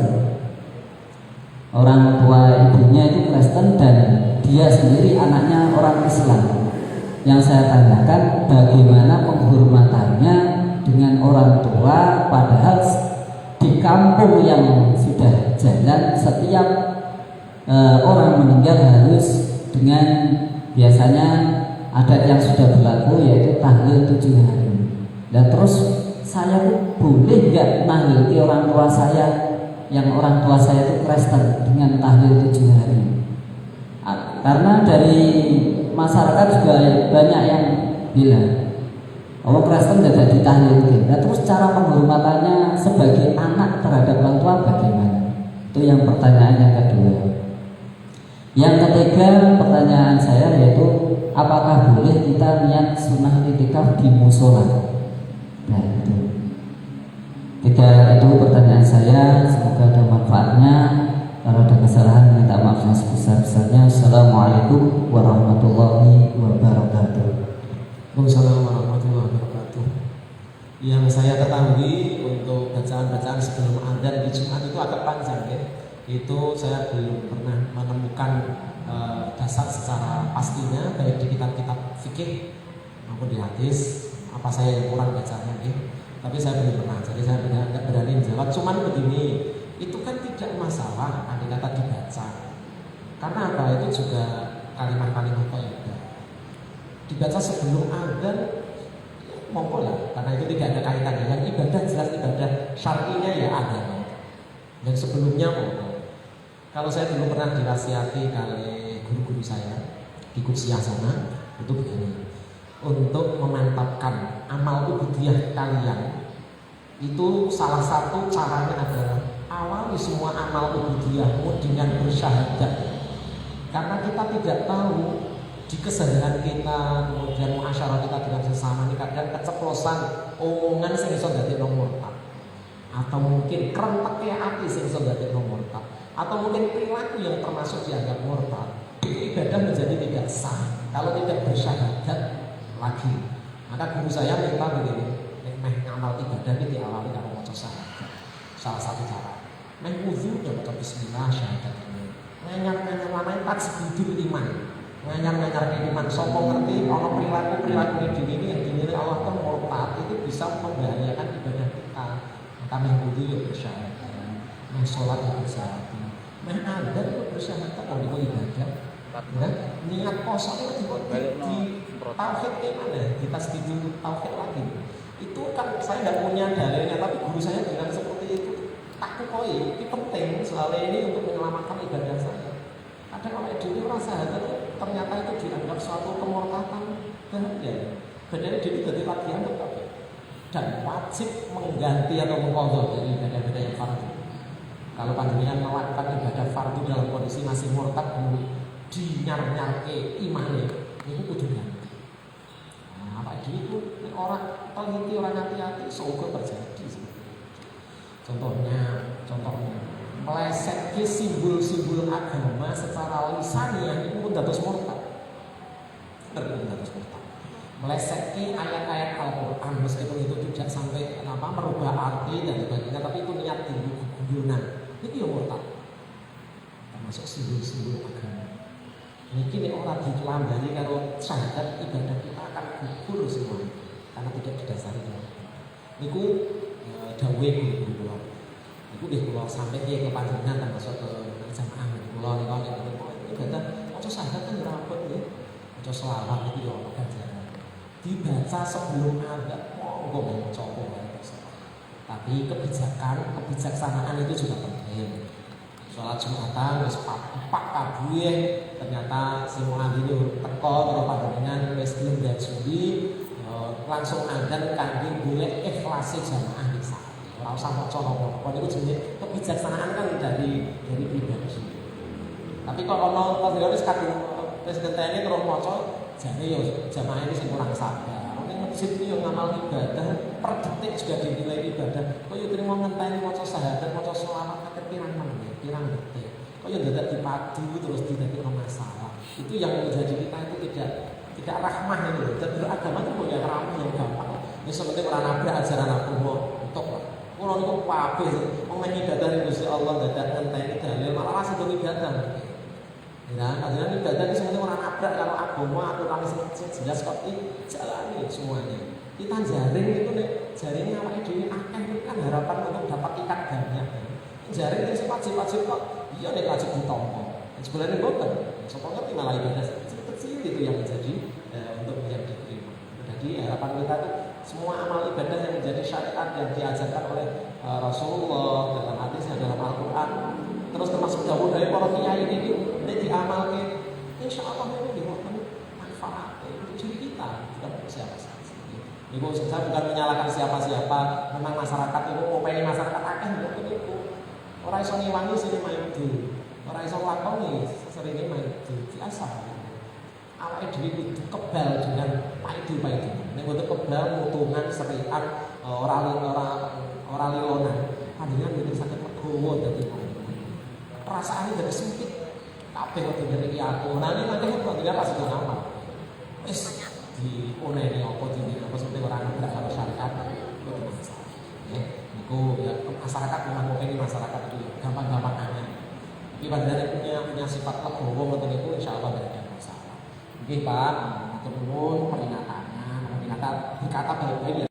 Speaker 5: orang tua ibunya itu Kristen dan dia sendiri anaknya orang Islam. Yang saya tanyakan, bagaimana penghormatannya dengan orang tua, padahal di kampung yang sudah jalan setiap orang meninggal harus dengan biasanya adat yang sudah berlaku yaitu tahlil 7 hari. Dan terus saya boleh nggak nahlil orang tua saya yang orang tua saya itu Kristen dengan tahlil 7 hari? Karena dari masyarakat juga banyak yang bilang orang Kristen tidak ditahlilkan. Nah, terus cara penghormatannya sebagai anak terhadap orang tua bagaimana? Itu yang pertanyaan yang kedua. Yang ketiga pertanyaan saya yaitu apakah boleh kita niat sunnah i'tikaf di musola? Nah itu. Itu pertanyaan saya. Semoga ada manfaatnya. Kalau ada kesalahan minta maaf yang sebesar-besarnya. Assalamualaikum warahmatullahi wabarakatuh.
Speaker 1: Waalaikumsalam warahmatullahi wabarakatuh. Yang saya ketahui untuk bacaan-bacaan sebelum adzan di Jumat itu agak panjang ya. Itu saya belum pernah menemukan dasar secara pastinya baik di kitab-kitab fikih maupun di hadis. Apa saya yang kurang bacanya ya. Tapi saya belum pernah, jadi saya tidak berani menjawab. Cuman begini, itu kan tidak masalah andai kata dibaca. Karena apa? Itu juga kalimat-kalimat thayyibah. Dibaca sebelum adzan monggo lah, karena itu tidak ada kaitannya. Yang ibadah jelas ibadah syar'inya ya adzan. Yang sebelumnya monggo. Kalau saya dulu pernah dinasihati oleh guru-guru saya di Kursiyah sana, itu begini. Untuk memantapkan amal ubudiyah kalian, itu salah satu caranya adalah awali semua amal ubudiyahmu dengan bersyahadat. Karena kita tidak tahu di keseharian kita, kemudian muasyarah kita dengan sesama ini kadang keceplosan omongan sing iso dadi murtad, atau mungkin krenteknya ati sing iso dadi murtad, atau mungkin perilaku yang termasuk dianggap murtad. Ibadah menjadi tidak sah kalau tidak bersyahadat lagi. Maka guru saya minta begini, ngamal ibadah ini diawali kalau maca syahadat. Salah satu cara. Wudu ya maca bismillah syahadat ini. Nganyar-nganyar lamane tasbihul iman. Nganyar-nganyar iman. Sapa ngerti ana perilaku diri ini yang dinilai Allah itu murtad, itu bisa membahayakan ibadah kita. Maka wudu ya bersyahadat. Salat ya bersyahadat. Adzan itu bersyahadat kalau itu ibadah. Ya, niat poso itu di tauhid gimana? Kita sedikit tauhid lagi. Itu kan saya tidak punya dalilnya, tapi guru saya bilang seperti itu. Tak kukoi, ini penting soalnya ini untuk menyelamatkan ibadah saya. Kadang kalau diri rasa ternyata itu dianggap suatu kemurtatan bahaya. Padahal diri jadi latihan tetap dan wajib mengganti atau mengkodok dari ibadah-ibadah yang fardu. Kalau panjenengan melakukan ibadah fardu dalam kondisi masih murtad, dinyar-nyarke imane niku kudu ganti. Nah, apa itu orang teliti, orang hati-hati semoga terjadi. Contohnya melesetke simbol-simbol agama secara lisaniah itu pun dados murtad. Melesetke ayat-ayat Al-Quran meskipun itu tidak sampai merubah arti dan sebagainya, tapi itu niat guyonan. Itu yang murtad. Termasuk simbol-simbol agama. Mungkin orang dilambani karo syahadat, ibadah kita akan gugur semua karena tidak didasari dengan niku dawuhe guru kula. Niku nggih kula sampai ke panjenengan termasuk ke jamaah kula niku ibadah maca syahadat kan rapet nggih. Maca selawat itu ya ono ganjaran. Dibaca sebelum azan monggo maca apa wae. Tapi kebijaksanaan itu juga penting. Sholat Jumatan wis pak kabeh ternyata sing ngandine teko karo panjenengan wis gelem dajuli langsung azan kangge golek ikhlase jamaah di sana. Ora usah maca apa-apa niku jenenge kebijaksanaan kan dari pribadi. Tapi kok ono wis kadung wis ngenteni terus maca jane ya jamaah ini sing kurang sabar. Ning masjid iki yo ngamal ibadah per detik juga dinilai ibadah. Kok yo trimo ngenteni maca syahadat, maca selawat pirang menit, pirang detik. Kok yo dadak dipadu terus didadekno masalah. Itu yang menjadi kita itu tidak rahmah itu loh. Dan beragama itu punya rahmah yang gampang. Ini seperti orang nabrak ajaran agama untuk kulo niku kabeh wong nek ibadah ning Gusti Allah dadak ngenteni dalil malah rasa ibadah. Ya, ajaran ibadah itu sebenarnya orang nabrak kalau agama aturan sing jelas kok jalani semuanya. Kita jaring itu nek jaring awake dhewe akeh itu kan harapan untuk dapat ikan banyak. Jaring itu wajib kok iya nek wajib ditampa. Sebenarnya bukan. Sapa ngerti malah ibadah kecil itu yang menjadi untuk yang diterima. Jadi harapan kita itu semua amal ibadah yang menjadi syariat yang diajarkan oleh Rasulullah dalam hadis dalam Al-Quran, terus termasuk dawuh dari para kiai ini diamalkan, insya Allah itu diberikan manfaat untuk diri kita, bukan untuk siapa saja. Ibu saya bukan menyalahkan siapa-siapa. Memang masyarakat itu mau pengen masyarakat akan bukan itu. Orang iso ngiwangi sini main itu, orang iso lakoni sering main itu biasa. Awake dhewe kudu kebal dengan paidu. Nek kudu kebal mutungan serian ora lilonan. Panjenengan mboten saged legowo dadi perasaane dari sempit. Kabeh kok dene iki aku. Nah iki nanti kok tidak pas ngamal. Wis diuneni apa dene apa seperti orang nabrak karo syariat. Ya, niku ya masyarakat memang pengen masyarakat itu gampang-gampang aneh. Tapi padahal punya sifat legowo ngoten niku insyaallah tidak ada masalah. Nggih Pak, matur nuwun peringatannya, berkata baik-baik